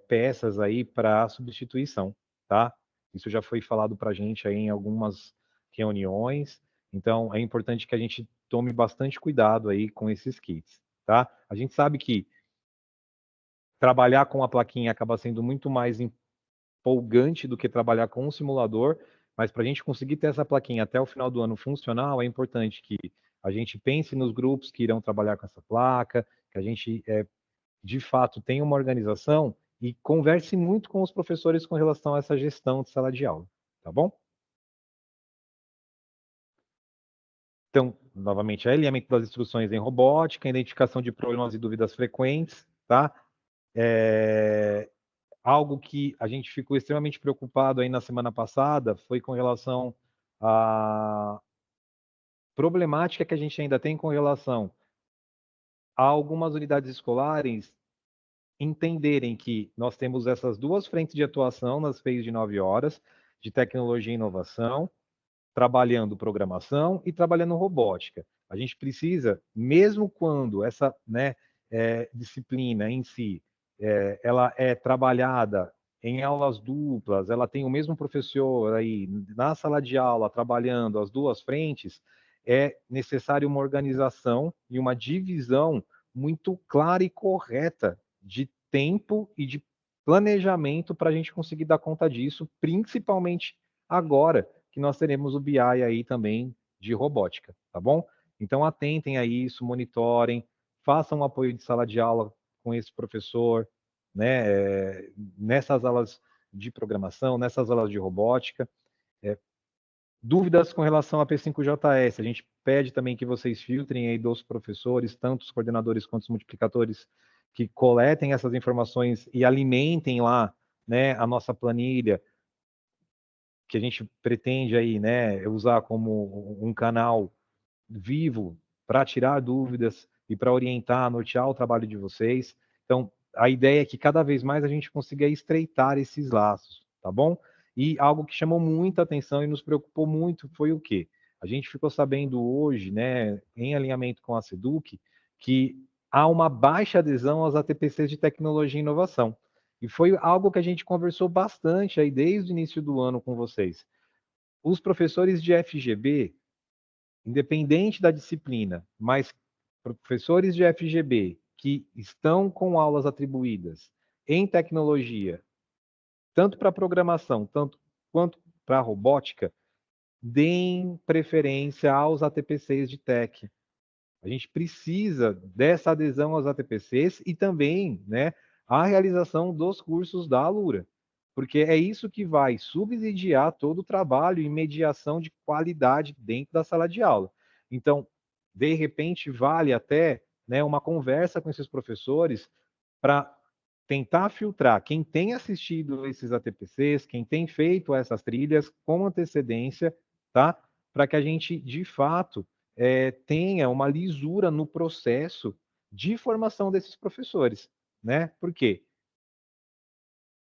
peças aí para substituição, tá? Isso já foi falado para a gente aí em algumas reuniões, então é importante que a gente tome bastante cuidado aí com esses kits, tá? A gente sabe que trabalhar com a plaquinha acaba sendo muito mais empolgante do que trabalhar com um simulador, mas para a gente conseguir ter essa plaquinha até o final do ano funcional, é importante que a gente pense nos grupos que irão trabalhar com essa placa, que a gente, de fato, tenha uma organização e converse muito com os professores com relação a essa gestão de sala de aula, tá bom? Então, novamente, alinhamento das instruções em robótica, identificação de problemas e dúvidas frequentes, tá? Algo que a gente ficou extremamente preocupado aí na semana passada foi com relação à problemática que a gente ainda tem com relação algumas unidades escolares entenderem que nós temos essas duas frentes de atuação nas FEIs de 9 horas, de tecnologia e inovação, trabalhando programação e trabalhando robótica. A gente precisa, mesmo quando essa, né, disciplina em si, ela é trabalhada em aulas duplas, ela tem o mesmo professor aí na sala de aula trabalhando as duas frentes, é necessário uma organização e uma divisão muito clara e correta de tempo e de planejamento para a gente conseguir dar conta disso, principalmente agora que nós teremos o BI aí também de robótica, tá bom? Então atentem a isso, monitorem, façam um apoio de sala de aula com esse professor, né, nessas aulas de programação, nessas aulas de robótica. Dúvidas com relação a P5JS, a gente pede também que vocês filtrem aí dos professores, tanto os coordenadores quanto os multiplicadores, que coletem essas informações e alimentem lá, né, a nossa planilha, que a gente pretende aí, né, usar como um canal vivo para tirar dúvidas e para orientar, nortear o trabalho de vocês. Então, a ideia é que cada vez mais a gente consiga estreitar esses laços, tá bom? E algo que chamou muita atenção e nos preocupou muito foi o quê? A gente ficou sabendo hoje, né, em alinhamento com a SEDUC, que há uma baixa adesão aos ATPCs de tecnologia e inovação. E foi algo que a gente conversou bastante aí desde o início do ano com vocês. Os professores de FGB, independente da disciplina, mas professores de FGB que estão com aulas atribuídas em tecnologia, tanto para programação, tanto quanto para robótica, deem preferência aos ATPCs de tech. A gente precisa dessa adesão aos ATPCs e também, né, a realização dos cursos da Alura, porque é isso que vai subsidiar todo o trabalho e mediação de qualidade dentro da sala de aula. Então, de repente, vale até, né, uma conversa com esses professores para tentar filtrar quem tem assistido esses ATPCs, quem tem feito essas trilhas com antecedência, tá? Para que a gente, de fato, tenha uma lisura no processo de formação desses professores, né? Por quê?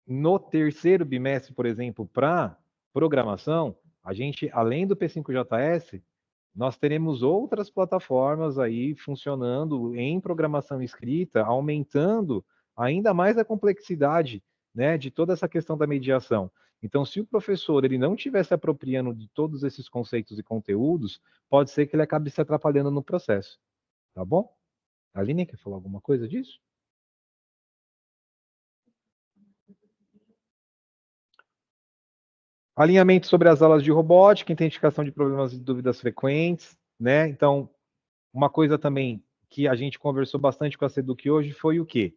No terceiro bimestre, por exemplo, para programação, a gente, além do P5JS, nós teremos outras plataformas aí funcionando em programação escrita, aumentando ainda mais a complexidade, né, de toda essa questão da mediação. Então, se o professor ele não estiver se apropriando de todos esses conceitos e conteúdos, pode ser que ele acabe se atrapalhando no processo. Tá bom? A Aline quer falar alguma coisa disso? Alinhamento sobre as aulas de robótica, identificação de problemas e dúvidas frequentes, né? Então, uma coisa também que a gente conversou bastante com a SEDUC hoje foi o quê?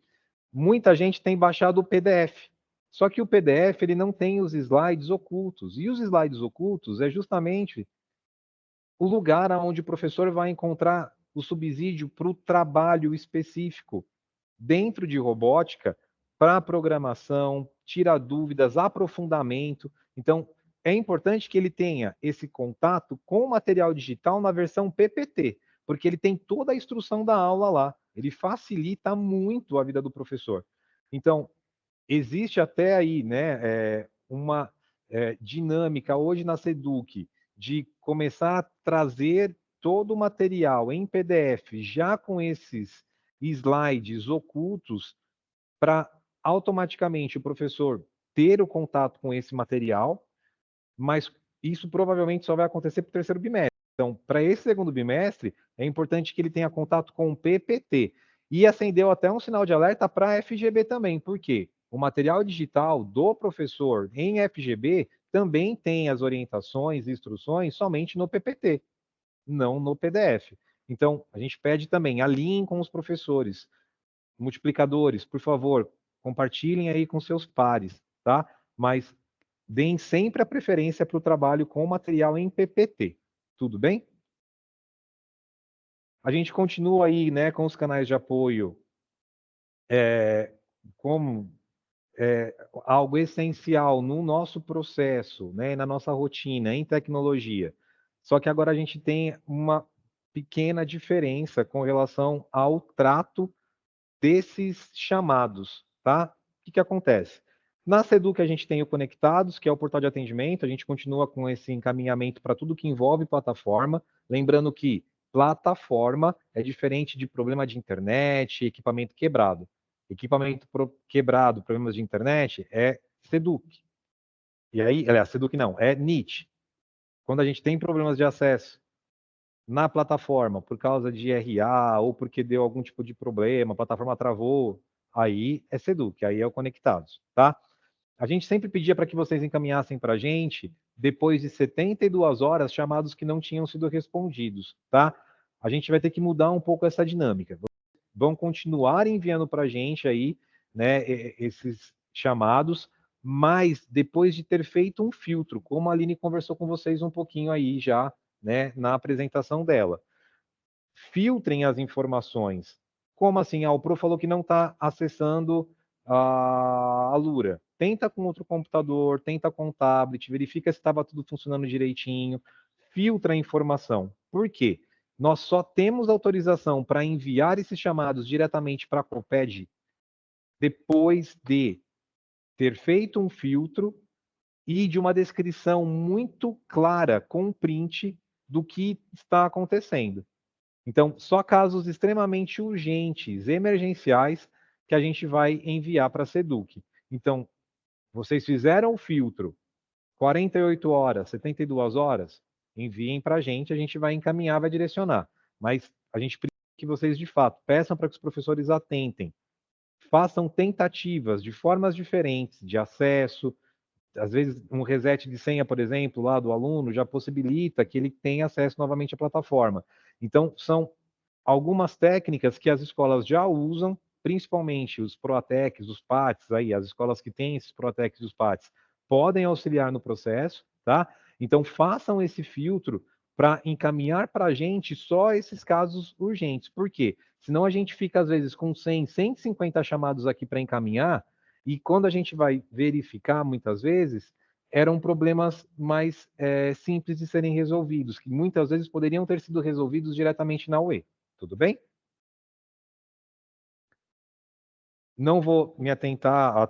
Muita gente tem baixado o PDF. Só que o PDF ele não tem os slides ocultos. E os slides ocultos é justamente o lugar onde o professor vai encontrar o subsídio para o trabalho específico dentro de robótica para programação, tirar dúvidas, aprofundamento. Então, é importante que ele tenha esse contato com o material digital na versão PPT, porque ele tem toda a instrução da aula lá. Ele facilita muito a vida do professor. Então, existe até aí, né, uma dinâmica hoje na SEDUC de começar a trazer todo o material em PDF, já com esses slides ocultos, para automaticamente o professor ter o contato com esse material, mas isso provavelmente só vai acontecer para o terceiro bimestre. Então, para esse segundo bimestre, é importante que ele tenha contato com o PPT. E acendeu até um sinal de alerta para a FGB também. Por quê? O material digital do professor em FGB também tem as orientações e instruções somente no PPT, não no PDF. Então, a gente pede também, alinhem com os professores. Multiplicadores, por favor, compartilhem aí com seus pares, tá? Mas deem sempre a preferência para o trabalho com material em PPT. Tudo bem? A gente continua aí, né, com os canais de apoio como algo essencial no nosso processo, né, na nossa rotina, em tecnologia. Só que agora a gente tem uma pequena diferença com relação ao trato desses chamados, tá? O que acontece? Na Seduc a gente tem o Conectados, que é o portal de atendimento, a gente continua com esse encaminhamento para tudo que envolve plataforma, lembrando que plataforma é diferente de problema de internet, equipamento quebrado. Equipamento quebrado, problemas de internet, é Seduc. E aí, aliás, Seduc não, é NIT. Quando a gente tem problemas de acesso na plataforma por causa de RA ou porque deu algum tipo de problema, a plataforma travou, aí é Seduc, aí é o Conectados, tá? A gente sempre pedia para que vocês encaminhassem para a gente, depois de 72 horas, chamados que não tinham sido respondidos, tá? A gente vai ter que mudar um pouco essa dinâmica. Vão continuar enviando para a gente aí, né, esses chamados, mas depois de ter feito um filtro, como a Aline conversou com vocês um pouquinho aí já, né, na apresentação dela. Filtrem as informações. Como assim? O Pro falou que não está acessando a Lura. Tenta com outro computador, tenta com o tablet, verifica se estava tudo funcionando direitinho, filtra a informação. Por quê? Nós só temos autorização para enviar esses chamados diretamente para a Coped depois de ter feito um filtro e de uma descrição muito clara, com print, do que está acontecendo. Então, só casos extremamente urgentes, emergenciais, que a gente vai enviar para a Seduc. Então, vocês fizeram o filtro, 48 horas, 72 horas, enviem para a gente vai encaminhar, vai direcionar. Mas a gente precisa que vocês, de fato, peçam para que os professores atentem, façam tentativas de formas diferentes de acesso. Às vezes, um reset de senha, por exemplo, lá do aluno, já possibilita que ele tenha acesso novamente à plataforma. Então, são algumas técnicas que as escolas já usam, principalmente os Proatecs, os PATs, aí, as escolas que têm esses Proatecs e os PATs, podem auxiliar no processo, tá? Então, façam esse filtro para encaminhar para a gente só esses casos urgentes. Por quê? Senão a gente fica, às vezes, com 100, 150 chamados aqui para encaminhar, e quando a gente vai verificar, muitas vezes, eram problemas mais simples de serem resolvidos, que muitas vezes poderiam ter sido resolvidos diretamente na UE. Tudo bem? Não vou me atentar a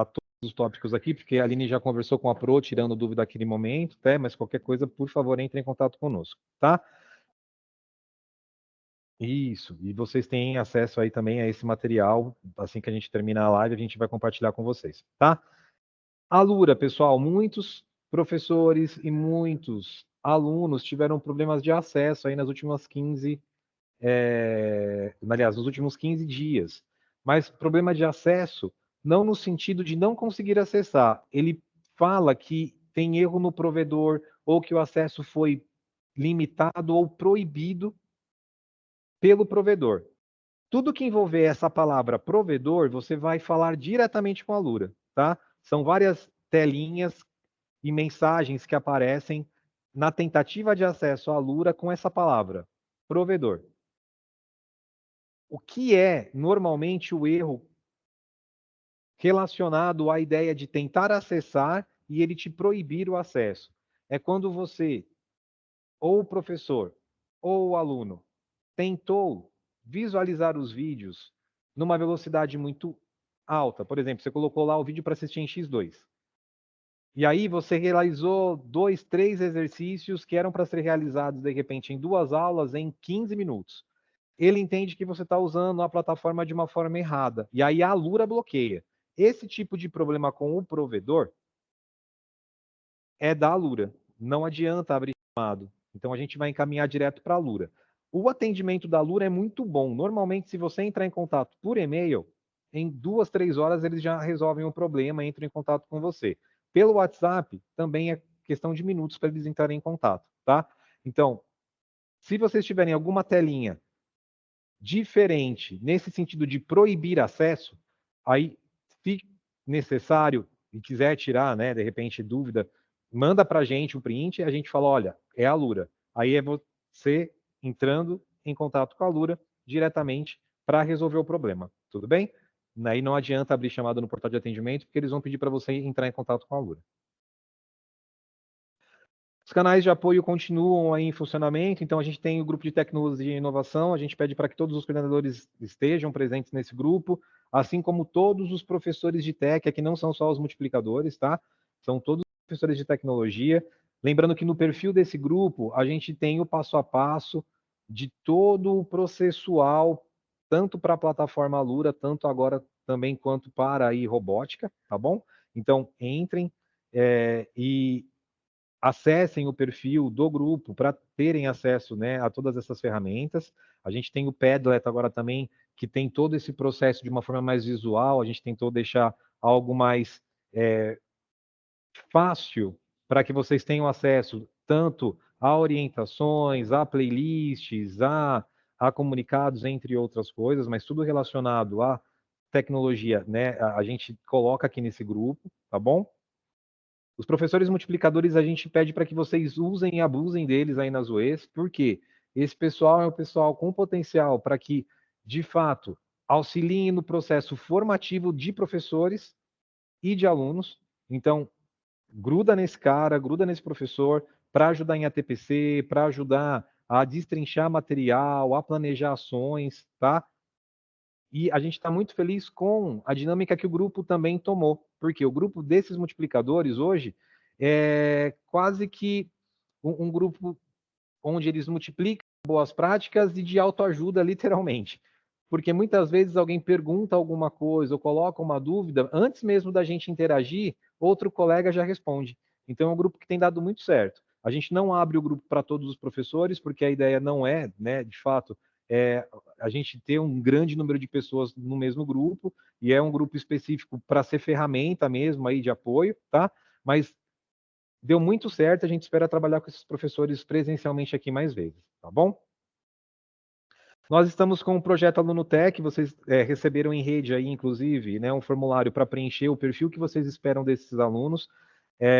todos os tópicos aqui, porque a Aline já conversou com a Pro, tirando dúvida naquele momento, tá? Mas qualquer coisa, por favor, entre em contato conosco, tá? Isso, e vocês têm acesso aí também a esse material, assim que a gente terminar a live, a gente vai compartilhar com vocês, tá? A Lura, pessoal, muitos professores e muitos alunos tiveram problemas de acesso aí nas últimas 15 aliás, nos últimos 15 dias. Mas problema de acesso, não no sentido de não conseguir acessar. Ele fala que tem erro no provedor, ou que o acesso foi limitado ou proibido pelo provedor. Tudo que envolver essa palavra provedor, você vai falar diretamente com a Lura, tá? São várias telinhas e mensagens que aparecem na tentativa de acesso à Lura com essa palavra, provedor. O que é normalmente o erro relacionado à ideia de tentar acessar e ele te proibir o acesso? É quando você, ou o professor, ou o aluno, tentou visualizar os vídeos numa velocidade muito alta. Por exemplo, você colocou lá o vídeo para assistir em X2. E aí você realizou 2, 3 exercícios que eram para ser realizados, de repente, em 2 aulas, em 15 minutos. Ele entende que você está usando a plataforma de uma forma errada. E aí a Lura bloqueia. Esse tipo de problema com o provedor é da Lura. Não adianta abrir chamado. Então a gente vai encaminhar direto para a Lura. O atendimento da Lura é muito bom. Normalmente, se você entrar em contato por e-mail, em 2, 3 horas eles já resolvem o problema, entram em contato com você. Pelo WhatsApp, também é questão de minutos para eles entrarem em contato, tá? Então, se vocês tiverem alguma telinha diferente nesse sentido de proibir acesso, aí, se necessário e quiser tirar, né, de repente, dúvida, manda para a gente o print e a gente fala, olha, é a Lura. Aí é você entrando em contato com a Lura diretamente para resolver o problema, tudo bem? Aí não adianta abrir chamada no portal de atendimento, porque eles vão pedir para você entrar em contato com a Lura. Os canais de apoio continuam aí em funcionamento, então a gente tem o grupo de tecnologia e inovação, a gente pede para que todos os coordenadores estejam presentes nesse grupo, assim como todos os professores de tech, que não são só os multiplicadores, tá? São todos os professores de tecnologia. Lembrando que no perfil desse grupo, a gente tem o passo a passo de todo o processual, tanto para a plataforma Alura, tanto agora também quanto para aí robótica, tá bom? Então, entrem e acessem o perfil do grupo para terem acesso, né, a todas essas ferramentas. A gente tem o Padlet agora também, que tem todo esse processo de uma forma mais visual, a gente tentou deixar algo mais fácil para que vocês tenham acesso tanto a orientações, a playlists, a comunicados, entre outras coisas, mas tudo relacionado à tecnologia, né, a gente coloca aqui nesse grupo, tá bom? Os professores multiplicadores, a gente pede para que vocês usem e abusem deles aí nas UEs, porque esse pessoal é um pessoal com potencial para que, de fato, auxiliem no processo formativo de professores e de alunos. Então, gruda nesse cara, gruda nesse professor, para ajudar em ATPC, para ajudar a destrinchar material, a planejar ações, tá? E a gente está muito feliz com a dinâmica que o grupo também tomou, porque o grupo desses multiplicadores hoje é quase que um grupo onde eles multiplicam boas práticas e de autoajuda, literalmente. Porque muitas vezes alguém pergunta alguma coisa ou coloca uma dúvida, antes mesmo da gente interagir, outro colega já responde. Então é um grupo que tem dado muito certo. A gente não abre o grupo para todos os professores, porque a ideia não é, né, de fato, a gente ter um grande número de pessoas no mesmo grupo, e é um grupo específico para ser ferramenta mesmo aí de apoio, tá? Mas deu muito certo, a gente espera trabalhar com esses professores presencialmente aqui mais vezes, tá bom? Nós estamos com o projeto Aluno Tech, vocês receberam em rede aí, inclusive, né, um formulário para preencher o perfil que vocês esperam desses alunos.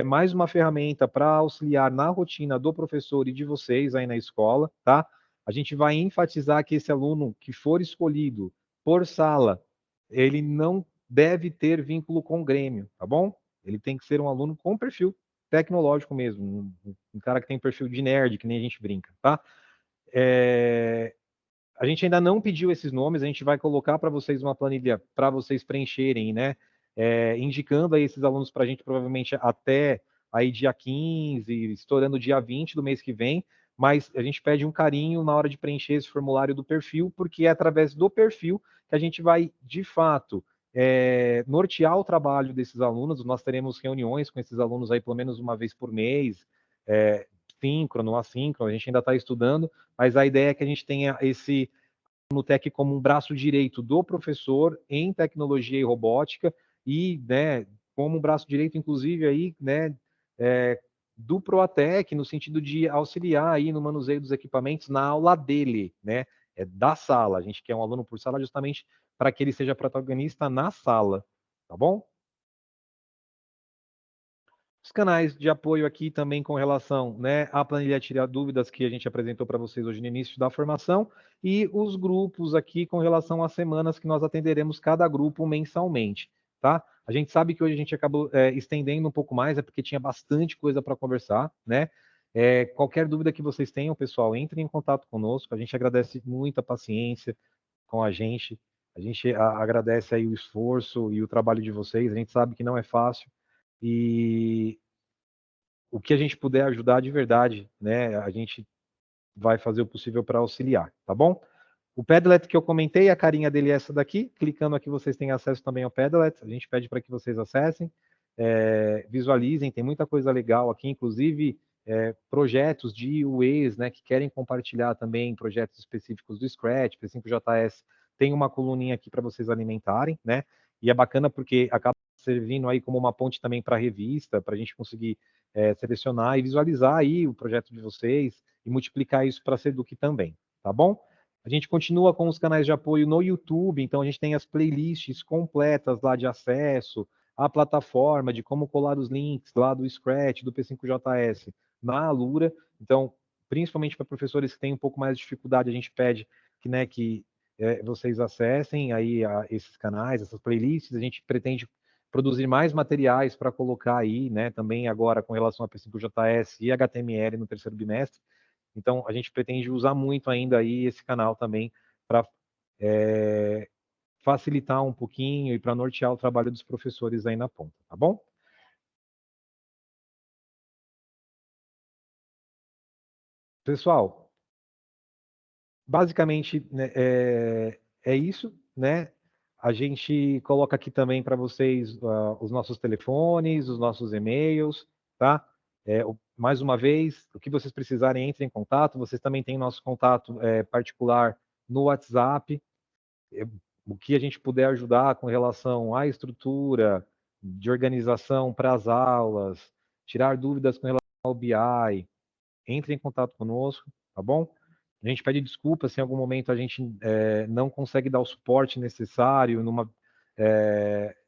Mais uma ferramenta para auxiliar na rotina do professor e de vocês aí na escola, tá? A gente vai enfatizar que esse aluno que for escolhido por sala, ele não deve ter vínculo com o Grêmio, tá bom? Ele tem que ser um aluno com perfil tecnológico mesmo, um cara que tem perfil de nerd, que nem a gente brinca, tá? A gente ainda não pediu esses nomes, a gente vai colocar para vocês uma planilha para vocês preencherem, né? Indicando aí esses alunos para a gente provavelmente até aí dia 15, estourando dia 20 do mês que vem, mas a gente pede um carinho na hora de preencher esse formulário do perfil, porque é através do perfil que a gente vai, de fato, nortear o trabalho desses alunos. Nós teremos reuniões com esses alunos aí pelo menos uma vez por mês, síncrono, assíncrono, a gente ainda está estudando, mas a ideia é que a gente tenha esse Nutec como um braço direito do professor em tecnologia e robótica e, né, como um braço direito, inclusive, aí, né, do Proatec, no sentido de auxiliar aí no manuseio dos equipamentos na aula dele, né, da sala. A gente quer um aluno por sala justamente para que ele seja protagonista na sala, tá bom? Os canais de apoio aqui também com relação, né, à planilha Tirar Dúvidas que a gente apresentou para vocês hoje no início da formação e os grupos aqui com relação às semanas que nós atenderemos cada grupo mensalmente, tá? A gente sabe que hoje a gente acabou estendendo um pouco mais, é porque tinha bastante coisa para conversar, né? Qualquer dúvida que vocês tenham, pessoal, entrem em contato conosco, a gente agradece muito a paciência com a gente agradece aí o esforço e o trabalho de vocês, a gente sabe que não é fácil, e o que a gente puder ajudar de verdade, né, a gente vai fazer o possível para auxiliar, tá bom? O Padlet que eu comentei, a carinha dele é essa daqui, clicando aqui vocês têm acesso também ao Padlet, a gente pede para que vocês acessem, visualizem, tem muita coisa legal aqui, inclusive projetos de UEs, né, que querem compartilhar também projetos específicos do Scratch, P5JS, tem uma coluninha aqui para vocês alimentarem, né, e é bacana porque acaba servindo aí como uma ponte também para a revista, para a gente conseguir selecionar e visualizar aí o projeto de vocês e multiplicar isso para a Seduc também, tá bom? A gente continua com os canais de apoio no YouTube, então a gente tem as playlists completas lá de acesso, a plataforma de como colar os links lá do Scratch, do P5JS na Alura. Então, principalmente para professores que têm um pouco mais de dificuldade, a gente pede que, né, que vocês acessem aí esses canais, essas playlists. A gente pretende produzir mais materiais para colocar aí, né, também agora com relação a P5JS e HTML no terceiro bimestre. Então, a gente pretende usar muito ainda aí esse canal também para facilitar um pouquinho e para nortear o trabalho dos professores aí na ponta, tá bom? Pessoal, basicamente né, é isso, né? A gente coloca aqui também para vocês os nossos telefones, os nossos e-mails, tá? Mais uma vez, o que vocês precisarem, entrem em contato. Vocês também têm nosso contato particular no WhatsApp. O que a gente puder ajudar com relação à estrutura de organização para as aulas, tirar dúvidas com relação ao BI, entre em contato conosco, tá bom? A gente pede desculpas se em algum momento a gente não consegue dar o suporte necessário numa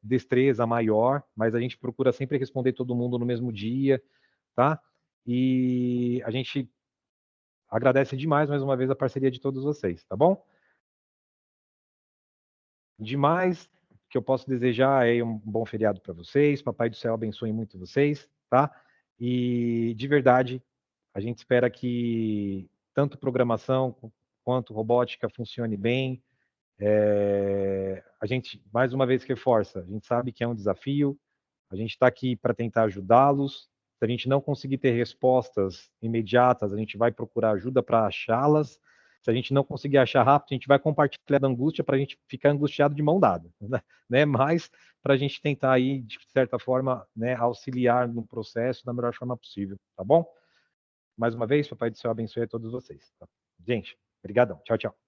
destreza maior, mas a gente procura sempre responder todo mundo no mesmo dia, tá? E a gente agradece demais, mais uma vez, a parceria de todos vocês, tá bom? Demais, que eu posso desejar é um bom feriado para vocês, Papai do Céu abençoe muito vocês, tá? E, de verdade, a gente espera que tanto programação quanto robótica funcione bem. A gente, mais uma vez, reforça, a gente sabe que é um desafio, a gente está aqui para tentar ajudá-los. Se a gente não conseguir ter respostas imediatas, a gente vai procurar ajuda para achá-las. Se a gente não conseguir achar rápido, a gente vai compartilhar da angústia para a gente ficar angustiado de mão dada, né? Mas para a gente tentar aí, de certa forma, né, auxiliar no processo da melhor forma possível, tá bom? Mais uma vez, Papai do Céu abençoe a todos vocês. Tá? Gente, obrigadão. Tchau, tchau.